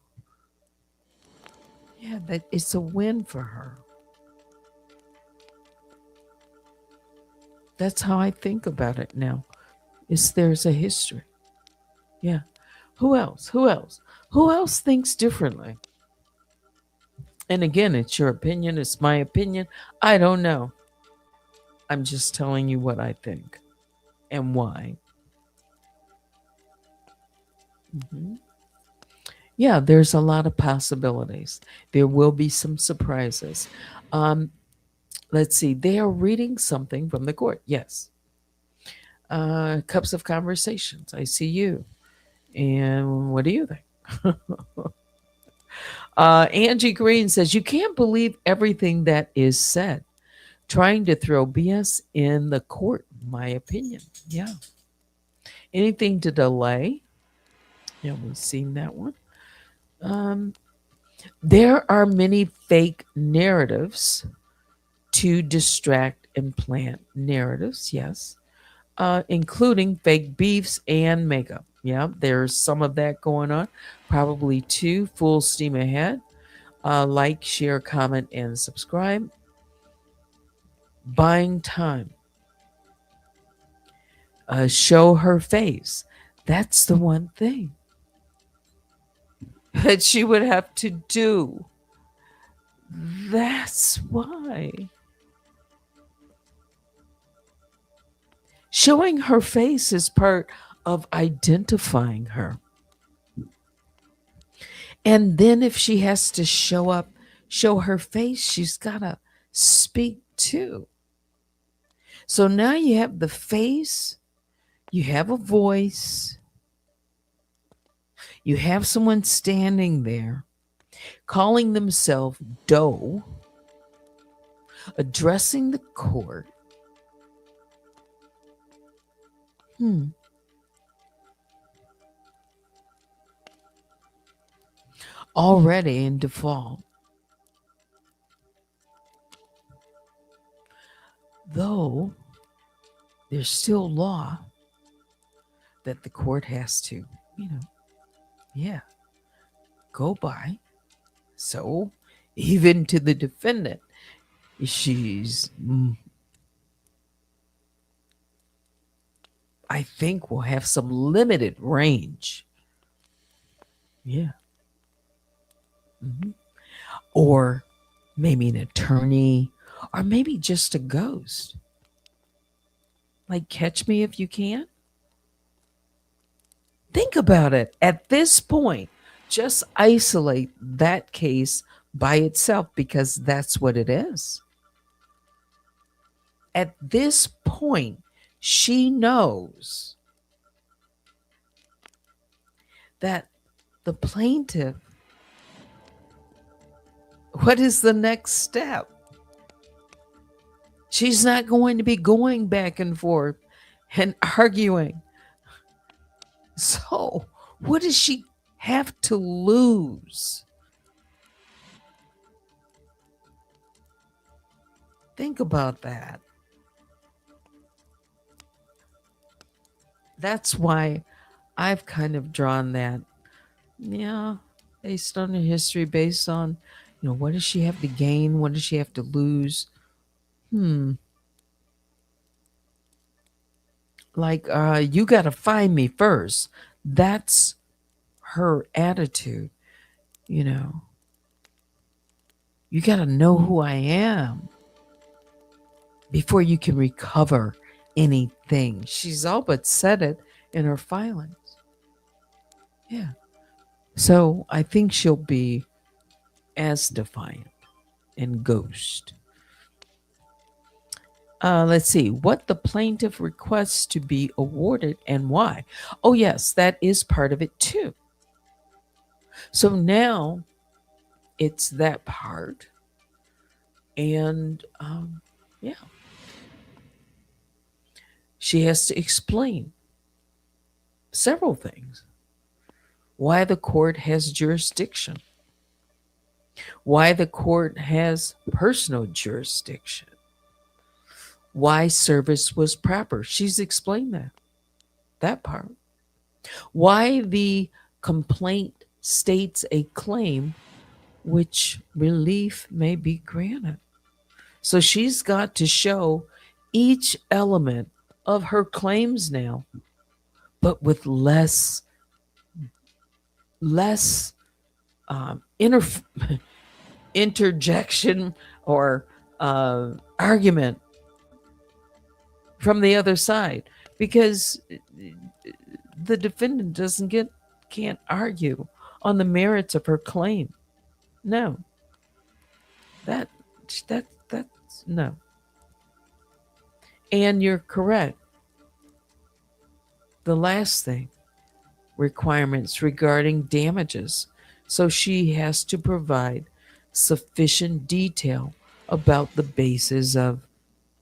Yeah, that it's a win for her. That's how I think about it now. Is there's a history. Yeah. Who else? Who else? Who else thinks differently? And again, it's your opinion, it's my opinion. I don't know. I'm just telling you what I think and why. Mhm. Yeah, there's a lot of possibilities. There will be some surprises. Um, let's see. They are reading something from the court. Yes. Cups of conversations. I see you. And what do you think? Angie Green says, you can't believe everything that is said. Trying to throw BS in the court, my opinion. Yeah. Anything to delay. Yeah, we've seen that one. Um, there are many fake narratives to distract and plant narratives, yes, including fake beefs and makeup. Yeah, there's some of that going on. Probably two. Full steam ahead. Like, share, comment, and subscribe. Buying time. Show her face. That's the one thing that she would have to do. That's why. Showing her face is part of identifying her. And then if she has to show her face, she's got to speak too. So now you have the face, you have a voice, you have someone standing there calling themselves Doe, addressing the court. Already in default. Though there's still law that the court has to, yeah, go by. So even to the defendant, she's, I think, will have some limited range. Yeah. Or maybe an attorney, or maybe just a ghost. Like Catch Me If You Can. Think about it. At this point, just isolate that case by itself because that's what it is. At this point, she knows that the plaintiff, what is the next step? She's not going to be going back and forth and arguing. So, what does she have to lose? Think about that. That's why I've kind of drawn that, yeah, based on her history, based on, what does she have to gain? What does she have to lose? Like, you got to find me first. That's her attitude, You got to know who I am before you can recover anything. She's all but said it in her filings. Yeah. So I think she'll be as defiant and ghost. Let's see what the plaintiff requests to be awarded and why. Oh, yes, that is part of it too. So now it's that part. And yeah, she has to explain several things. Why the court has jurisdiction, why the court has personal jurisdiction, why service was proper. She's explained that part. Why the complaint states a claim which relief may be granted. So she's got to show each element of her claims now, but with less um, interf- interjection or argument from the other side, because the defendant can't argue on the merits of her claim. No, that that's no. And you're correct. The last thing, requirements regarding damages. So she has to provide sufficient detail about the basis of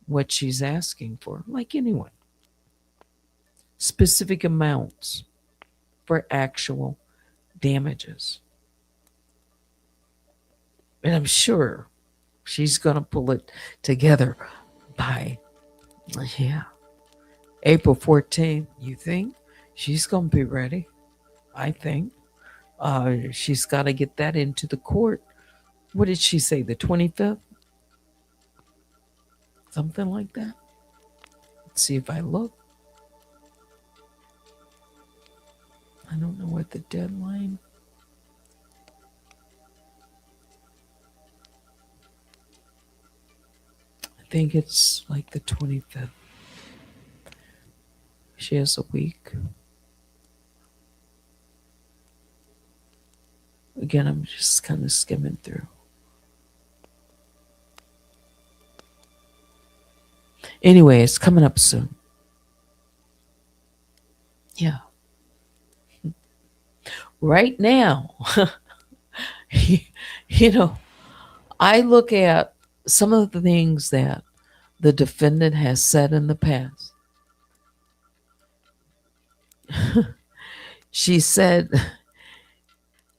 what she's asking for, like anyone. Specific amounts for actual damages. And I'm sure she's going to pull it together by, yeah, April 14th. You think she's going to be ready? I think. She's got to get that into the court. What did she say? The 25th? Something like that. Let's see if I look. I don't know what the deadline. I think it's like the 25th. She has a week. Again, I'm just kind of skimming through. Anyway, it's coming up soon. Yeah. Right now, you know, I look at some of the things that the defendant has said in the past. She said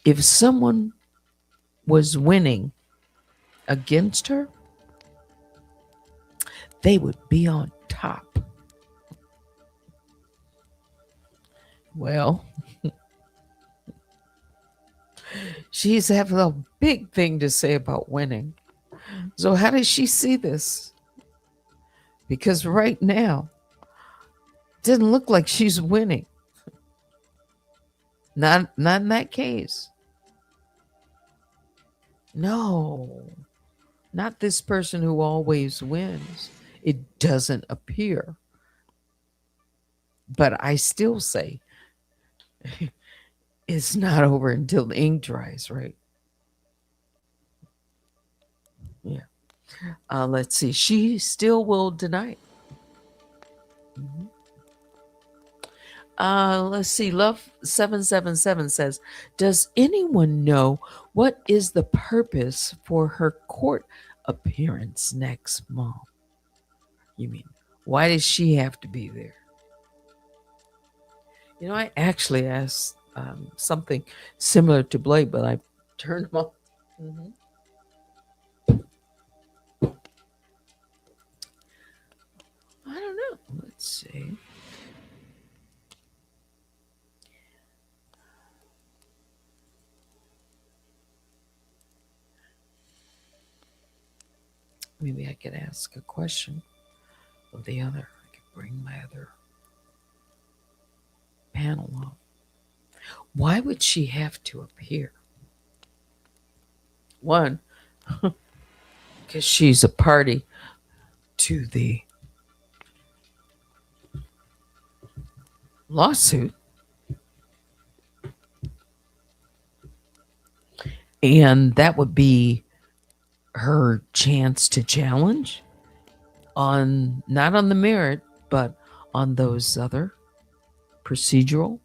if someone was winning against her, they would be on top. Well, she's having a big thing to say about winning. So how does she see this? Because right now, it doesn't look like she's winning. Not in that case. No, not this person who always wins. It doesn't appear. But I still say it's not over until the ink dries, right? Yeah. Let's see. She still will deny it. Mhm. Let's see. Love 777 says, does anyone know what is the purpose for her court appearance next month? You mean, why does she have to be there? You know, I actually asked something similar to Blake, but I turned him off. Mhm. I don't know. Let's see. Maybe I could ask a question of the other. I could bring my other panel up. Why would she have to appear? One, because she's a party to the lawsuit. And that would be her chance to challenge on, not on the merit, but on those other procedural.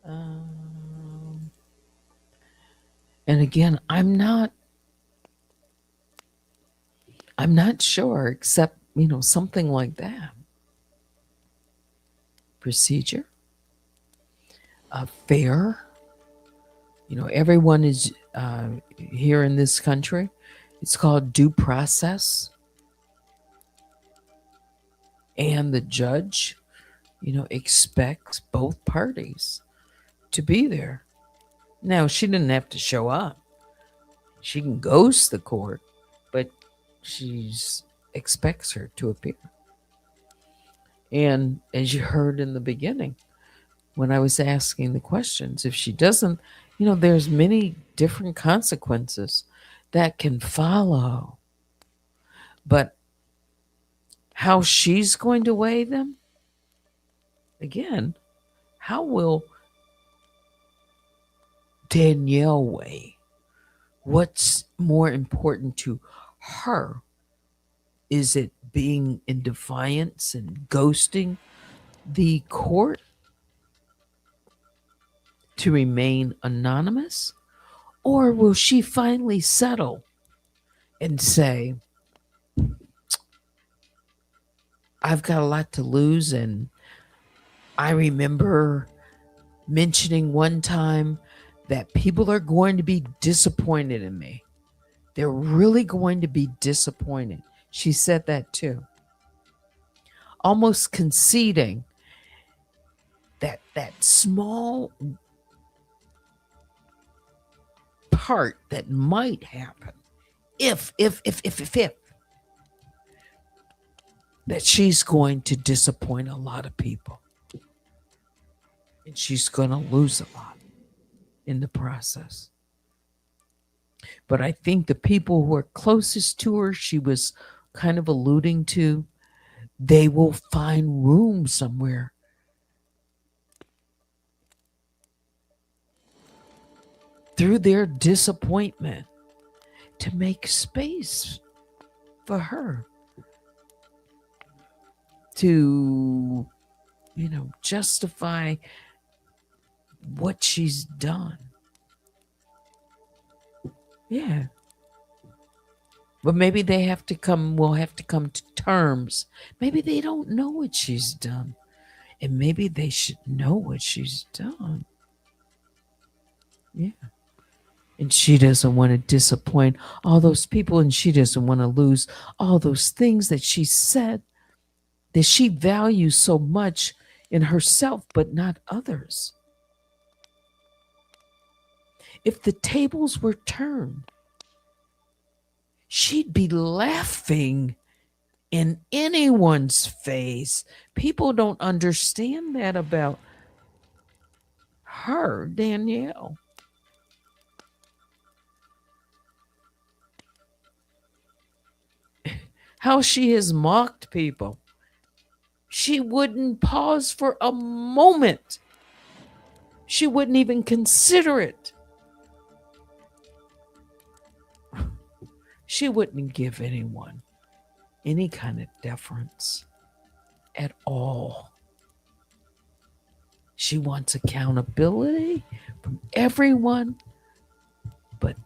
Um, and again, I'm I'm not sure, except, something like that. Procedure, fair. Everyone is here in this country. It's called due process. And the judge, expects both parties to be there. Now, she didn't have to show up. She can ghost the court, but she expects her to appear. And as you heard in the beginning, when I was asking the questions, if she doesn't, there's many different consequences that can follow. But how she's going to weigh them, again, how will Danielle weigh? What's more important to her? Is it being in defiance and ghosting the court to remain anonymous? Or will she finally settle and say, I've got a lot to lose? And I remember mentioning one time that people are going to be disappointed in me. They're really going to be disappointed. She said that too. Almost conceding that small part that might happen if that she's going to disappoint a lot of people. And she's going to lose a lot in the process. But I think the people who are closest to her, she was kind of alluding to, they will find room somewhere through their disappointment to make space for her to, justify what she's done. Yeah. But maybe we'll have to come to terms. Maybe they don't know what she's done. And maybe they should know what she's done. Yeah. And she doesn't want to disappoint all those people, and she doesn't want to lose all those things that she said that she values so much in herself, but not others. If the tables were turned, she'd be laughing in anyone's face. People don't understand that about her, Danielle. How she has mocked people. She wouldn't pause for a moment. She wouldn't even consider it. She wouldn't give anyone any kind of deference at all. She wants accountability from everyone, but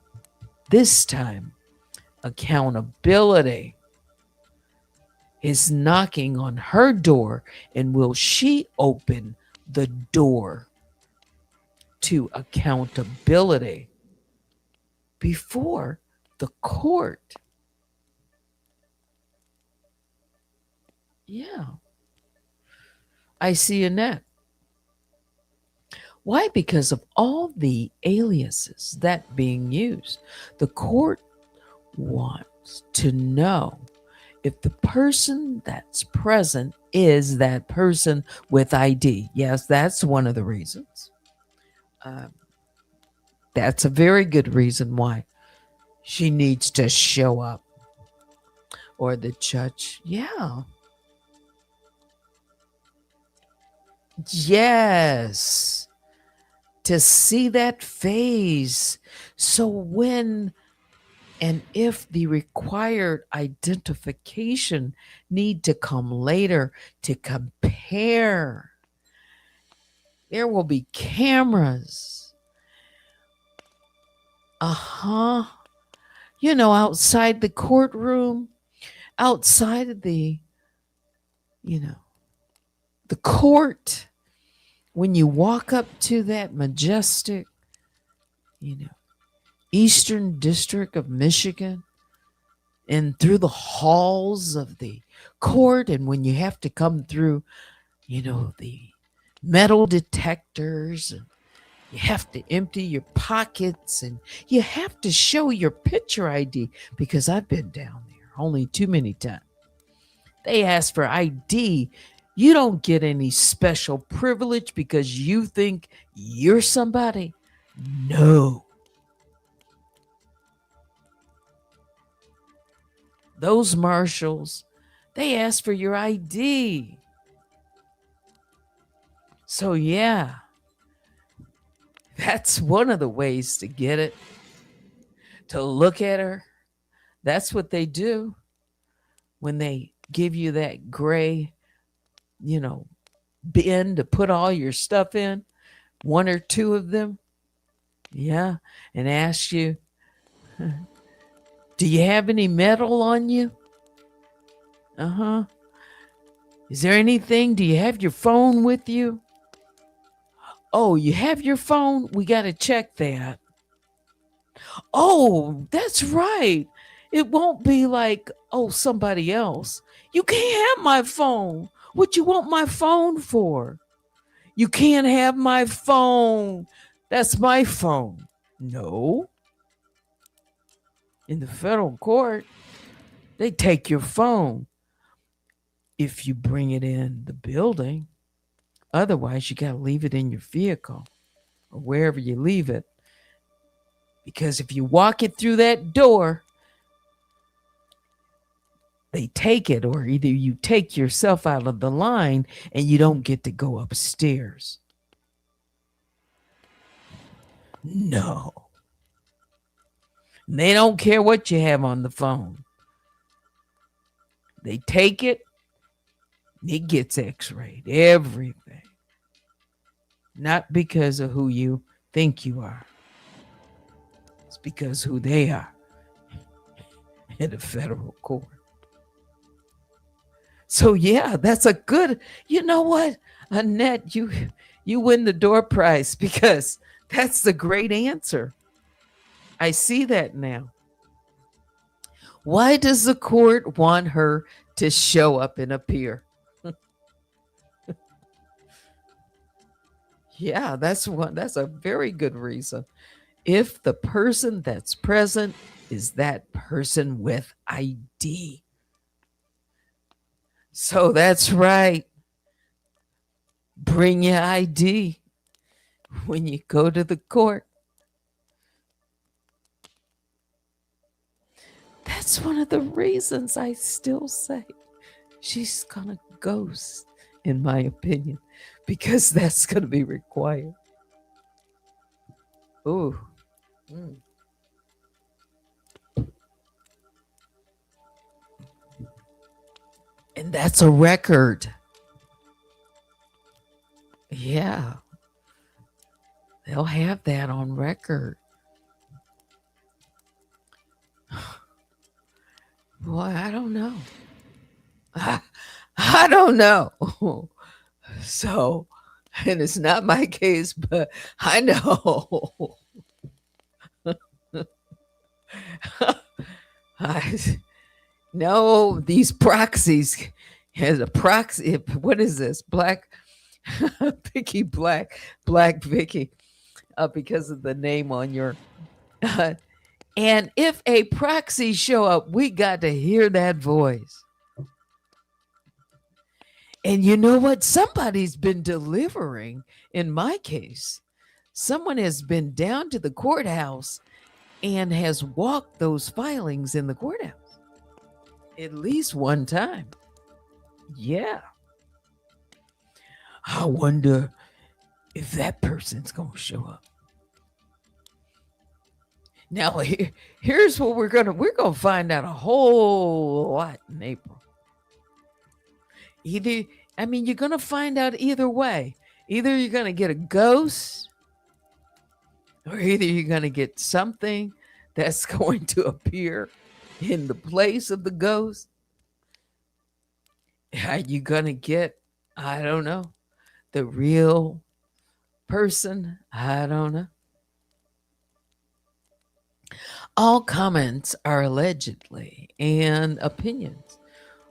this time, accountability is knocking on her door, and will she open the door to accountability before the court? Yeah. I see Annette. Why? Because of all the aliases that being used. The court wants to know if the person that's present is that person with ID. Yes, that's one of the reasons. That's a very good reason why she needs to show up. Or the judge. Yeah. Yes. To see that phase. So when and if the required identification need to come later to compare, there will be cameras. Outside the courtroom, outside of the, the court, when you walk up to that majestic, Eastern District of Michigan, and through the halls of the court, and when you have to come through, the metal detectors, and you have to empty your pockets, and you have to show your picture ID, because I've been down there only too many times. They ask for ID. You don't get any special privilege because you think you're somebody. No. Those marshals, they ask for your ID. So, yeah, that's one of the ways to get it, to look at her. That's what they do when they give you that gray, bin to put all your stuff in, one or two of them. Yeah, and ask you, do you have any metal on you? Uh-huh. Is there anything? Do you have your phone with you? Oh, you have your phone? We got to check that. Oh, that's right. It won't be like, oh, somebody else. You can't have my phone. What you want my phone for? You can't have my phone. That's my phone. No. In the federal court, they take your phone if you bring it in the building. Otherwise, you got to leave it in your vehicle or wherever you leave it. Because if you walk it through that door, they take it, or either you take yourself out of the line and you don't get to go upstairs. No. They don't care what you have on the phone. They take it, it gets x-rayed, everything. Not because of who you think you are. It's because who they are in the federal court. So yeah, that's a good, you know what, Annette, you win the door prize, because that's the great answer. I see that now. Why does the court want her to show up and appear? Yeah, that's a very good reason. If the person that's present is that person with ID. So that's right. Bring your ID when you go to the court. That's one of the reasons I still say she's gonna ghost, in my opinion, because that's gonna be required. Ooh. And that's a record. Yeah. They'll have that on record. Boy, I don't know. I don't know. So, and it's not my case, but I know. I know these proxies has a proxy. What is this? Black Vicky, Black Vicky, because of the name on your. And if a proxy show up, we got to hear that voice. And you know what? Somebody's been delivering. In my case, someone has been down to the courthouse and has walked those filings in the courthouse at least one time. Yeah. I wonder if that person's going to show up. Now, here's what we're going to find out a whole lot in April. You're going to find out either way. Either you're going to get a ghost, or either you're going to get something that's going to appear in the place of the ghost. Are you going to get, I don't know, the real person? I don't know. All comments are allegedly and opinions,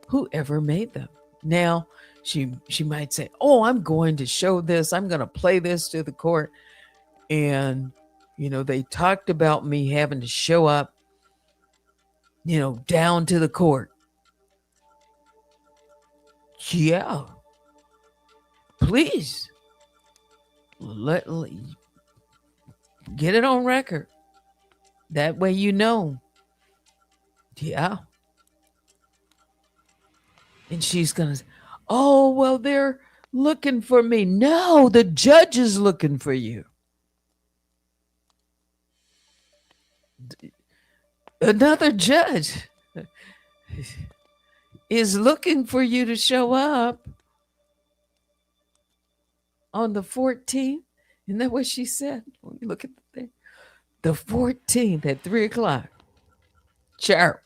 whoever made them. Now, she might say, "Oh, I'm going to show this. I'm going to play this to the court." And they talked about me having to show up, down to the court. Yeah, please get it on record. That way, Yeah. And she's going to say, "Oh, well, they're looking for me." No, the judge is looking for you. Another judge is looking for you to show up on the 14th. Isn't that what she said? Let me look at the thing. The 14th at 3 o'clock. Sharp.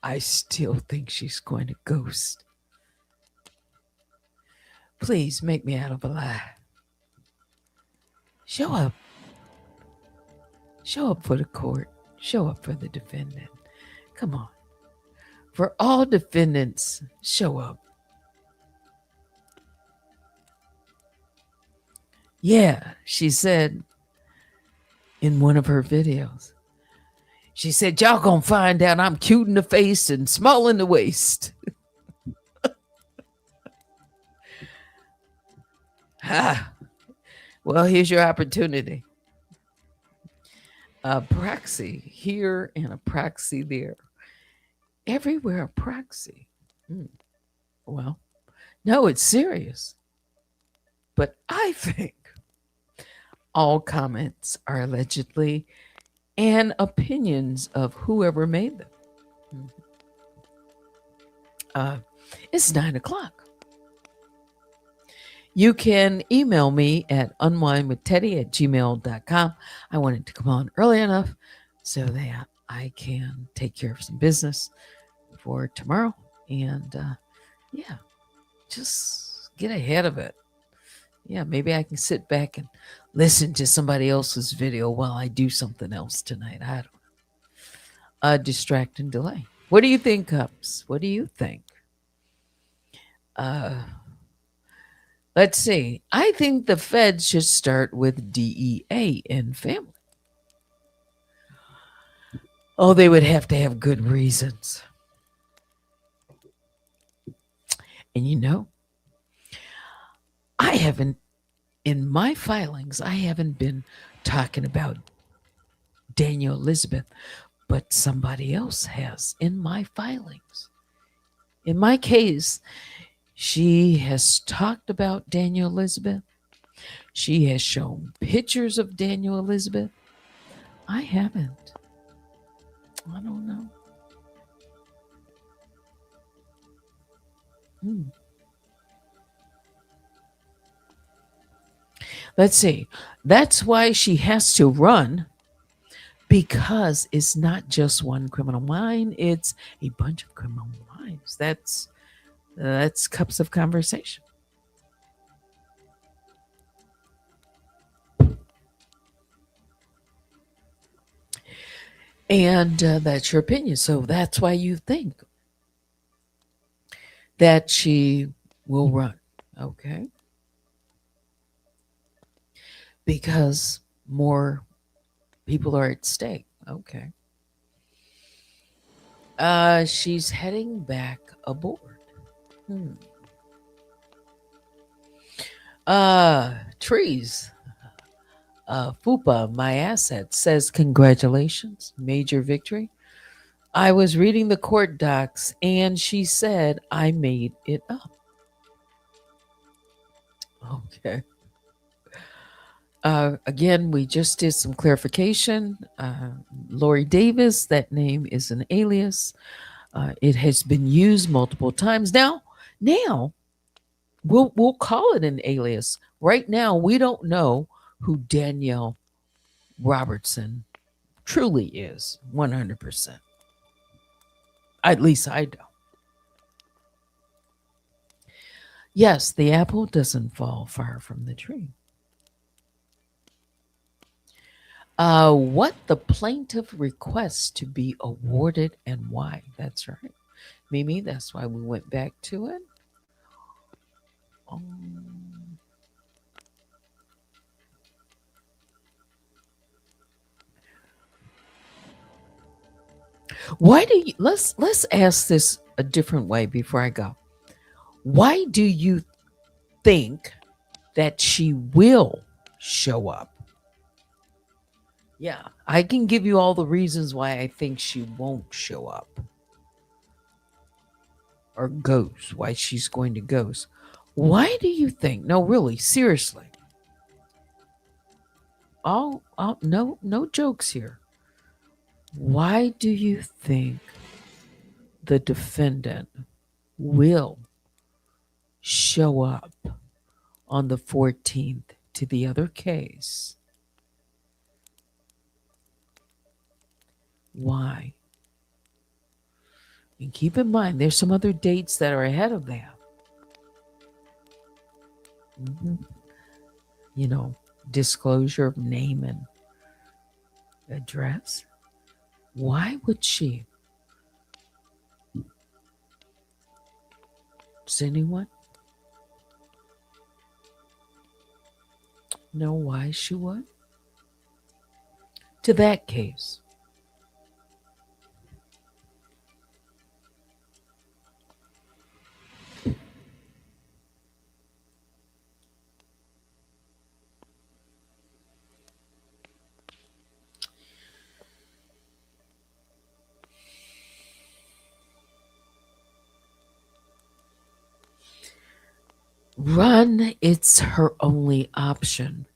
I still think she's going to ghost. Please make me out of a lie. Show up. Show up for the court. Show up for the defendant. Come on. For all defendants, show up. Yeah, she said in one of her videos. She said, "Y'all gonna find out I'm cute in the face and small in the waist." Ha. Well, here's your opportunity. A proxy here and a proxy there. Everywhere a proxy. Well, no, it's serious. But I think all comments are allegedly and opinions of whoever made them. It's 9 o'clock. You can email me at unwinewithteddy@gmail.com. I wanted to come on early enough so that I can take care of some business for tomorrow. And yeah, just get ahead of it. Yeah, maybe I can sit back and listen to somebody else's video while I do something else tonight. I don't know. Distract and delay. What do you think, Cups? What do you think? Let's see. I think the feds should start with DEA and family. Oh, they would have to have good reasons. And I haven't, in my filings, I haven't been talking about Daniel Elizabeth, but somebody else has in my filings. In my case, she has talked about Daniel Elizabeth. She has shown pictures of Daniel Elizabeth. I haven't. I don't know. Let's see. That's why she has to run, because it's not just one criminal mind, it's a bunch of criminal minds. That's Cups of Conversation. And that's your opinion. So that's why you think that she will run. Okay. Because more people are at stake. Okay. She's heading back aboard. Trees. Fupa, my asset, says congratulations, major victory. I was reading the court docs and she said I made it up. Okay. Again, we just did some clarification. Lori Davis, that name is an alias. It has been used multiple times. Now we'll call it an alias. Right now, we don't know who Danielle Robertson truly is 100%. At least I don't. Yes, the apple doesn't fall far from the tree. What the plaintiff requests to be awarded and why. That's right. Mimi, that's why we went back to it. Um, why do you let's ask this a different way before I go. Why do you think that she will show up? Yeah, I can give you all the reasons why I think she won't show up or goes, why she's going to ghost. Why do you think? No, really, seriously. No jokes here. Why do you think the defendant will show up on the 14th to the other case? Why? And keep in mind, there's some other dates that are ahead of that. You know, disclosure of name and address. Why would she? Does anyone know why she would? To that case. Run, it's her only option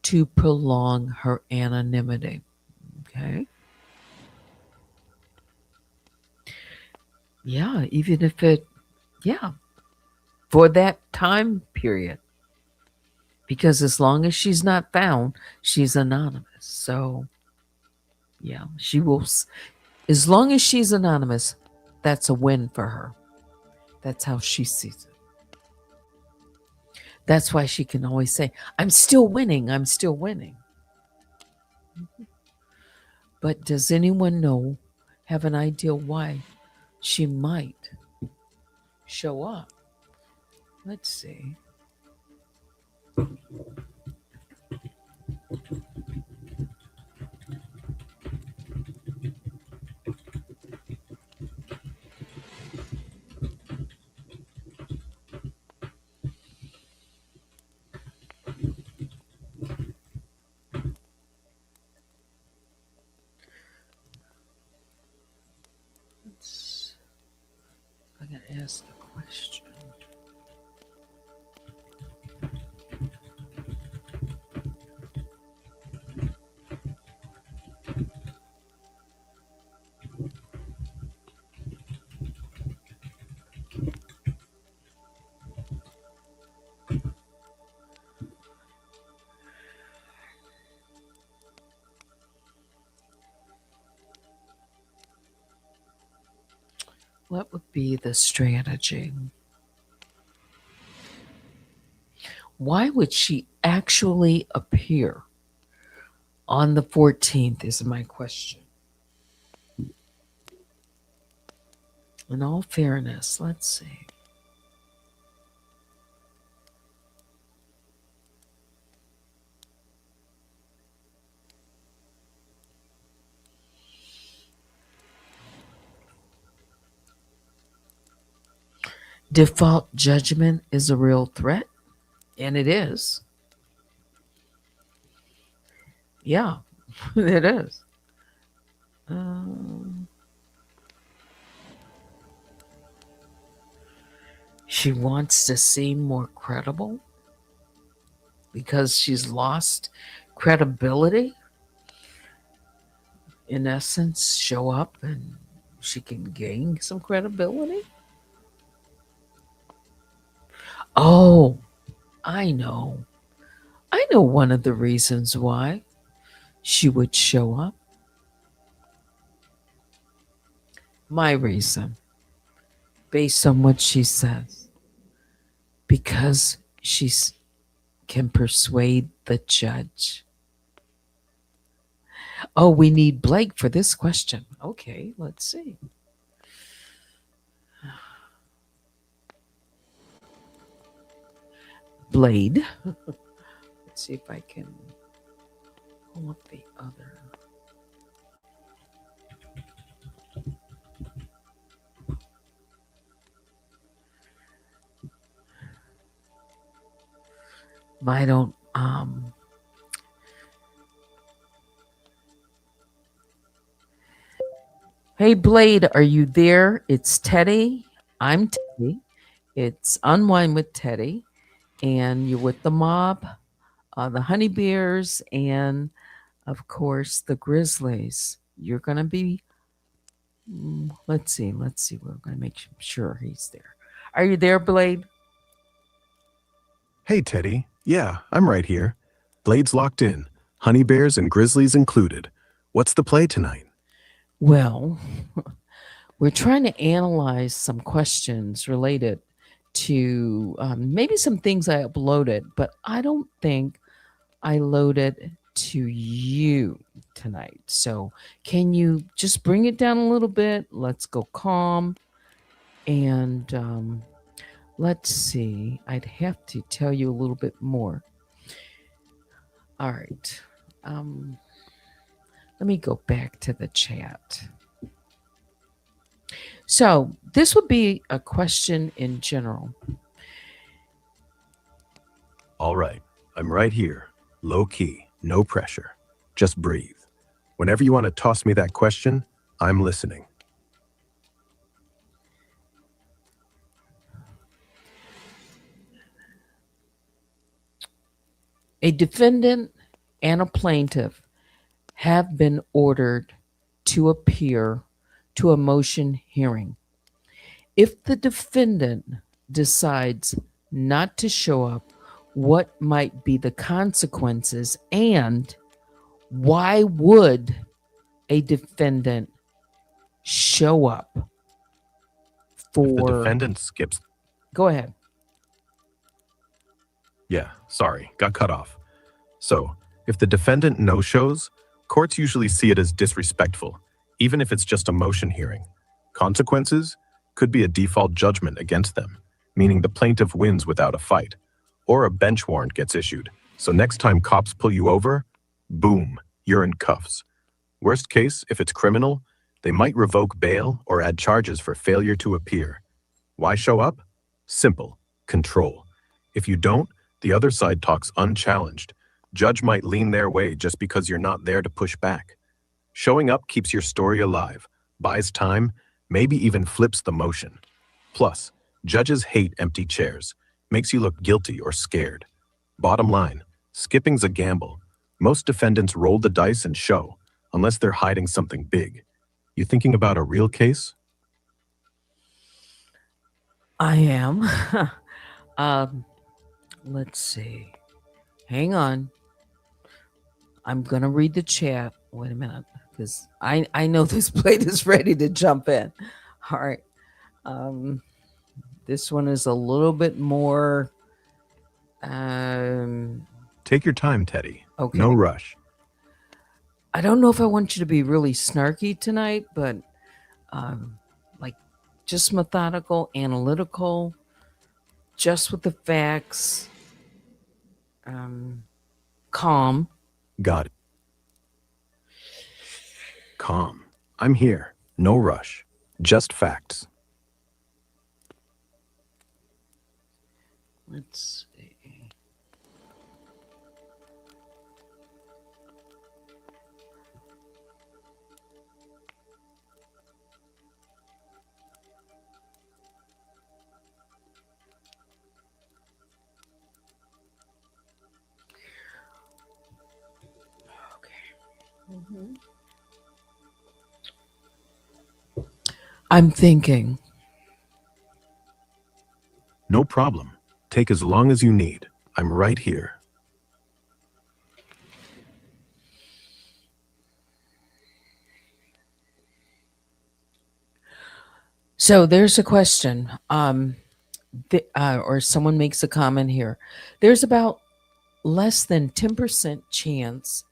to prolong her anonymity. Okay. Yeah, even if for that time period. Because as long as she's not found, she's anonymous. So, yeah, she will. As long as she's anonymous, that's a win for her. That's how she sees it. That's why she can always say, I'm still winning. I'm still winning. But does anyone have an idea why she might show up? Let's see. I gotta ask the question. What would be the strategy? Why would she actually appear on the 14th is my question. In all fairness, let's see. Default judgment is a real threat, and it is. Yeah, it is. She wants to seem more credible because she's lost credibility. In essence, show up and she can gain some credibility. Oh, I know. I know one of the reasons why she would show up. My reason, based on what she says, because she can persuade the judge. Oh, we need Blake for this question. Okay, let's see. Blade. Let's see if I can pull up the other. I don't Hey Blade, are you there? It's Teddy. I'm Teddy. It's Unwind with Teddy. And you're with the mob, the Honey Bears, and of course the Grizzlies. You're gonna be let's see. We're gonna make sure he's there. Are you there, Blade? Hey, Teddy. Yeah, I'm right here. Blade's locked in. Honey bears and grizzlies included. What's the play tonight? Well, we're trying to analyze some questions related to maybe some things I uploaded, but I don't think I loaded to you tonight. So, can you just bring it down a little bit? Let's go calm. And let's see. I'd have to tell you a little bit more. All right. Let me go back to the chat. So, this would be a question in general. All right, I'm right here. Low key, no pressure. Just breathe. Whenever you want to toss me that question, I'm listening. A defendant and a plaintiff have been ordered to appear to a motion hearing. If the defendant decides not to show up, what might be the consequences, and why would a defendant show up for If the defendant skips... Go ahead. Yeah, sorry, got cut off. So, if the defendant no-shows, courts usually see it as disrespectful, even if it's just a motion hearing. Consequences could be a default judgment against them, meaning the plaintiff wins without a fight, or a bench warrant gets issued. So next time cops pull you over, boom, you're in cuffs. Worst case, if it's criminal, they might revoke bail or add charges for failure to appear. Why show up? Simple, control. If you don't, the other side talks unchallenged. Judge might lean their way just because you're not there to push back. Showing up keeps your story alive, buys time, maybe even flips the motion. Plus, judges hate empty chairs, makes you look guilty or scared. Bottom line, skipping's a gamble. Most defendants roll the dice and show, unless they're hiding something big. You thinking about a real case? I am. Let's see. Hang on. I'm going to read the chat. Wait a minute, because I know this plate is ready to jump in. All right. This one is a little bit more... Take your time, Teddy. Okay. No rush. I don't know if I want you to be really snarky tonight, but like just methodical, analytical, just with the facts, calm. Got it. Calm. I'm here. No rush. Just facts. Let's see. I'm thinking. No problem. Take as long as you need. I'm right here. So there's a question, or someone makes a comment here. There's about less than 10% chance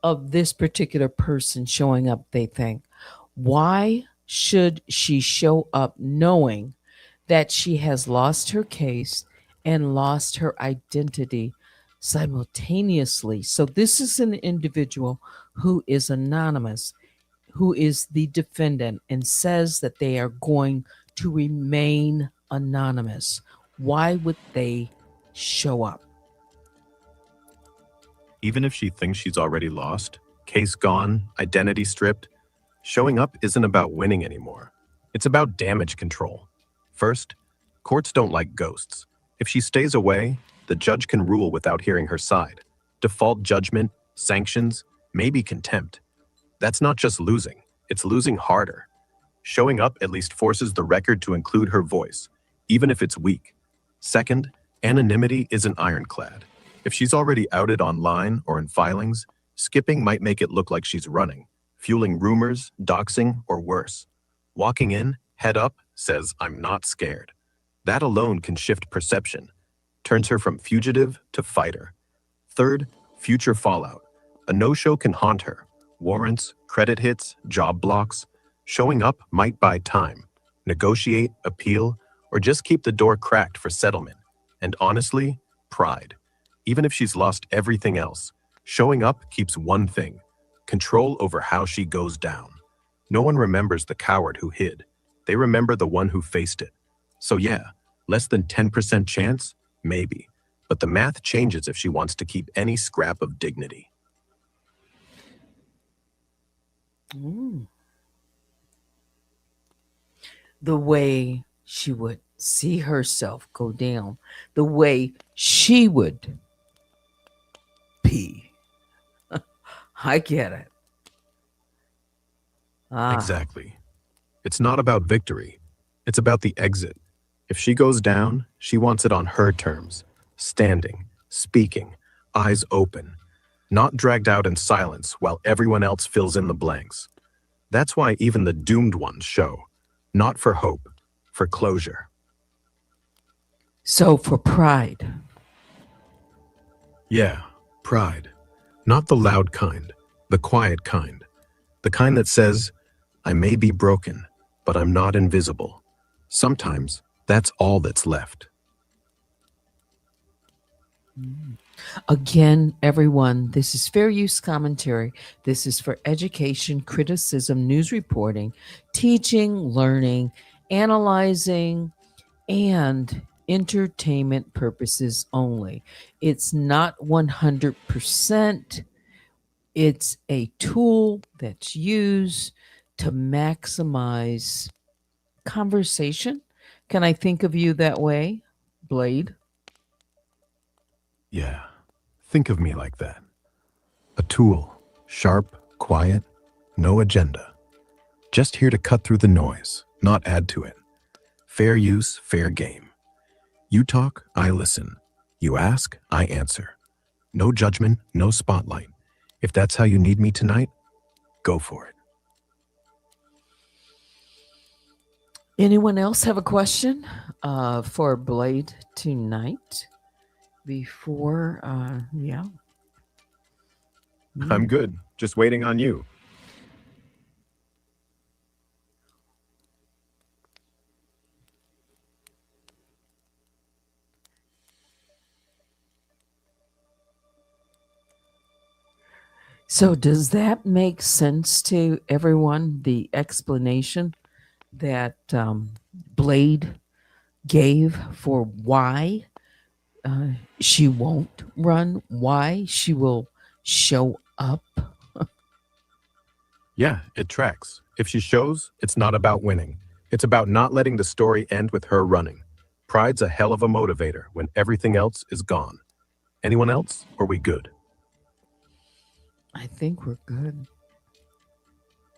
of this particular person showing up, they think. Why should she show up knowing that she has lost her case and lost her identity simultaneously? So, this is an individual who is anonymous, who is the defendant, and says that they are going to remain anonymous. Why would they show up? Even if she thinks she's already lost, case gone, identity stripped, showing up isn't about winning anymore. It's about damage control. First, courts don't like ghosts. If she stays away, the judge can rule without hearing her side. Default judgment, sanctions, maybe contempt. That's not just losing, it's losing harder. Showing up at least forces the record to include her voice, even if it's weak. Second, anonymity isn't ironclad. If she's already outed online or in filings, skipping might make it look like she's running, fueling rumors, doxing, or worse. Walking in, head up, says, "I'm not scared." That alone can shift perception, turns her from fugitive to fighter. Third, future fallout. A no-show can haunt her. Warrants, credit hits, job blocks. Showing up might buy time, negotiate, appeal, or just keep the door cracked for settlement. And honestly, pride. Even if she's lost everything else, showing up keeps one thing: control over how she goes down. No one remembers the coward who hid. They remember the one who faced it. So yeah, less than 10% chance? Maybe. But the math changes if she wants to keep any scrap of dignity. Mm. The way she would see herself go down, the way she would be. I get it. Exactly. It's not about victory. It's about the exit. If she goes down, she wants it on her terms. Standing, speaking, eyes open. Not dragged out in silence while everyone else fills in the blanks. That's why even the doomed ones show. Not for hope, for closure. So for pride. Yeah, pride. Not the loud kind, the quiet kind. The kind that says, "I may be broken, but I'm not invisible." Sometimes that's all that's left. Again, everyone, this is fair use commentary. This is for education, criticism, news reporting, teaching, learning, analyzing, and entertainment purposes only. It's not 100%. It's a tool that's used to maximize conversation. Can I think of you that way, Blade? Yeah, think of me like that. A tool, sharp, quiet, no agenda. Just here to cut through the noise, not add to it. Fair use, fair game. You talk, I listen. You ask, I answer. No judgment, no spotlight. If that's how you need me tonight, go for it. Anyone else have a question for Blade tonight? Before, yeah. I'm good, just waiting on you. So, does that make sense to everyone? The explanation that Blade gave for why she won't run, why she will show up? Yeah, it tracks. If she shows, it's not about winning. It's about not letting the story end with her running. Pride's a hell of a motivator when everything else is gone. Anyone else, or we good? I think we're good.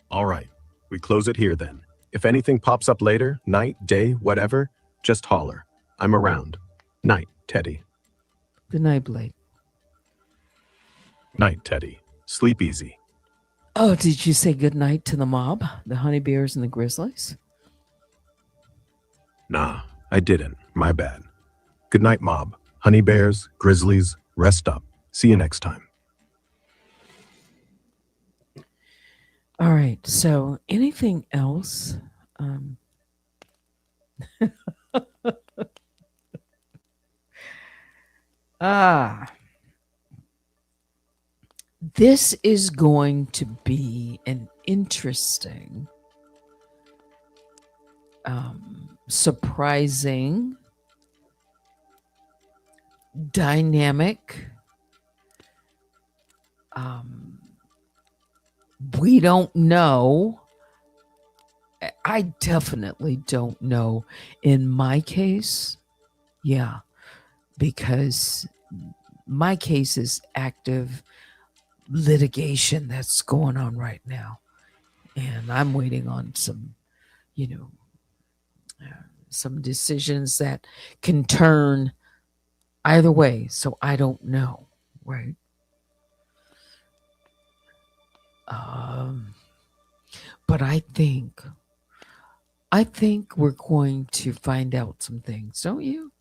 All right, we close it here then. If anything pops up later, night, day, whatever, just holler. I'm around. Night, Teddy. Good night, Blade. Night, Teddy. Sleep easy. Oh, did you say good night to the mob, the honey bears and the grizzlies? Nah, I didn't. My bad. Good night, mob. Honey bears, grizzlies, rest up. See you next time. All right. So, anything else? Ah, this is going to be an interesting, surprising, dynamic. We don't know. I definitely don't know. In my case, yeah, because my case is active litigation that's going on right now. And I'm waiting on some, you know, some decisions that can turn either way. So I don't know, right? But I think we're going to find out some things, don't you?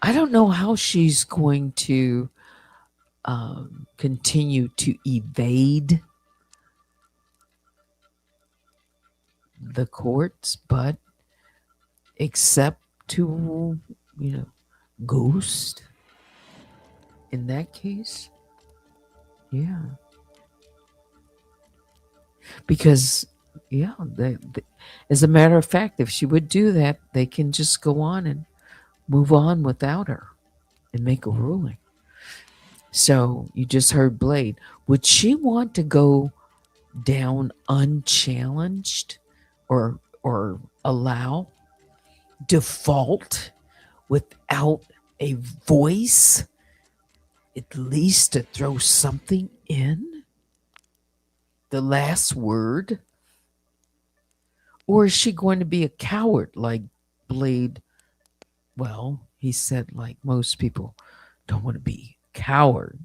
I don't know how she's going to continue to evade the courts, but except to, ghost in that case. Yeah. Because, yeah, as a matter of fact, if she would do that, they can just go on and move on without her and make a ruling. So you just heard Blade. Would she want to go down unchallenged or allow default without a voice, at least to throw something in? The last word? Or is she going to be a coward like Blade? Well, he said, like most people don't want to be a coward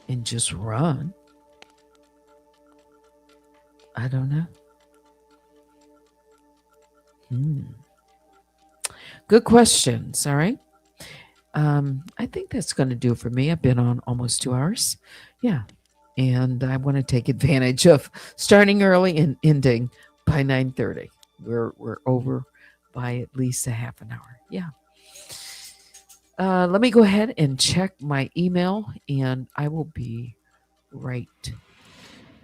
and just run. I don't know. Good questions. All right. I think that's going to do it for me. I've been on almost 2 hours. Yeah. And I want to take advantage of starting early and ending by 9:30. We're over by at least a half an hour. Yeah. Let me go ahead and check my email, and I will be right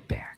back.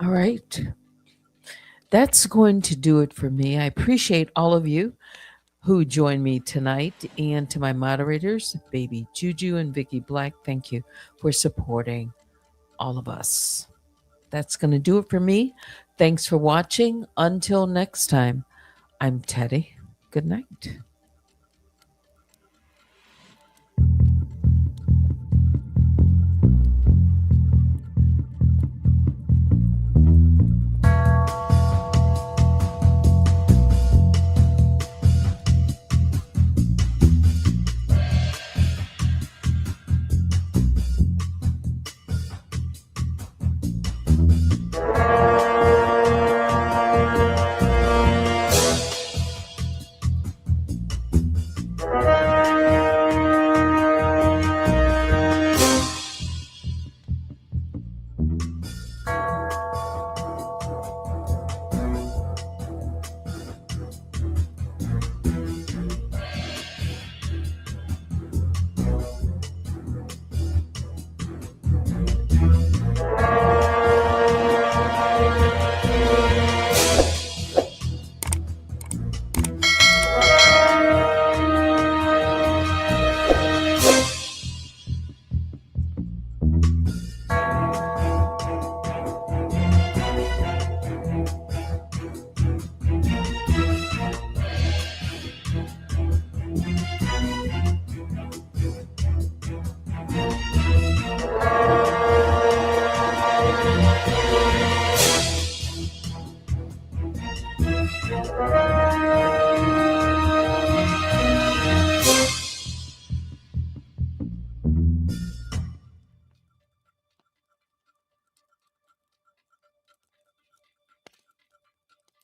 All right. That's going to do it for me. I appreciate all of you who joined me tonight, and to my moderators, Baby Juju and Vicky Black, thank you for supporting all of us. That's going to do it for me. Thanks for watching. Until next time, I'm Teddy. Good night.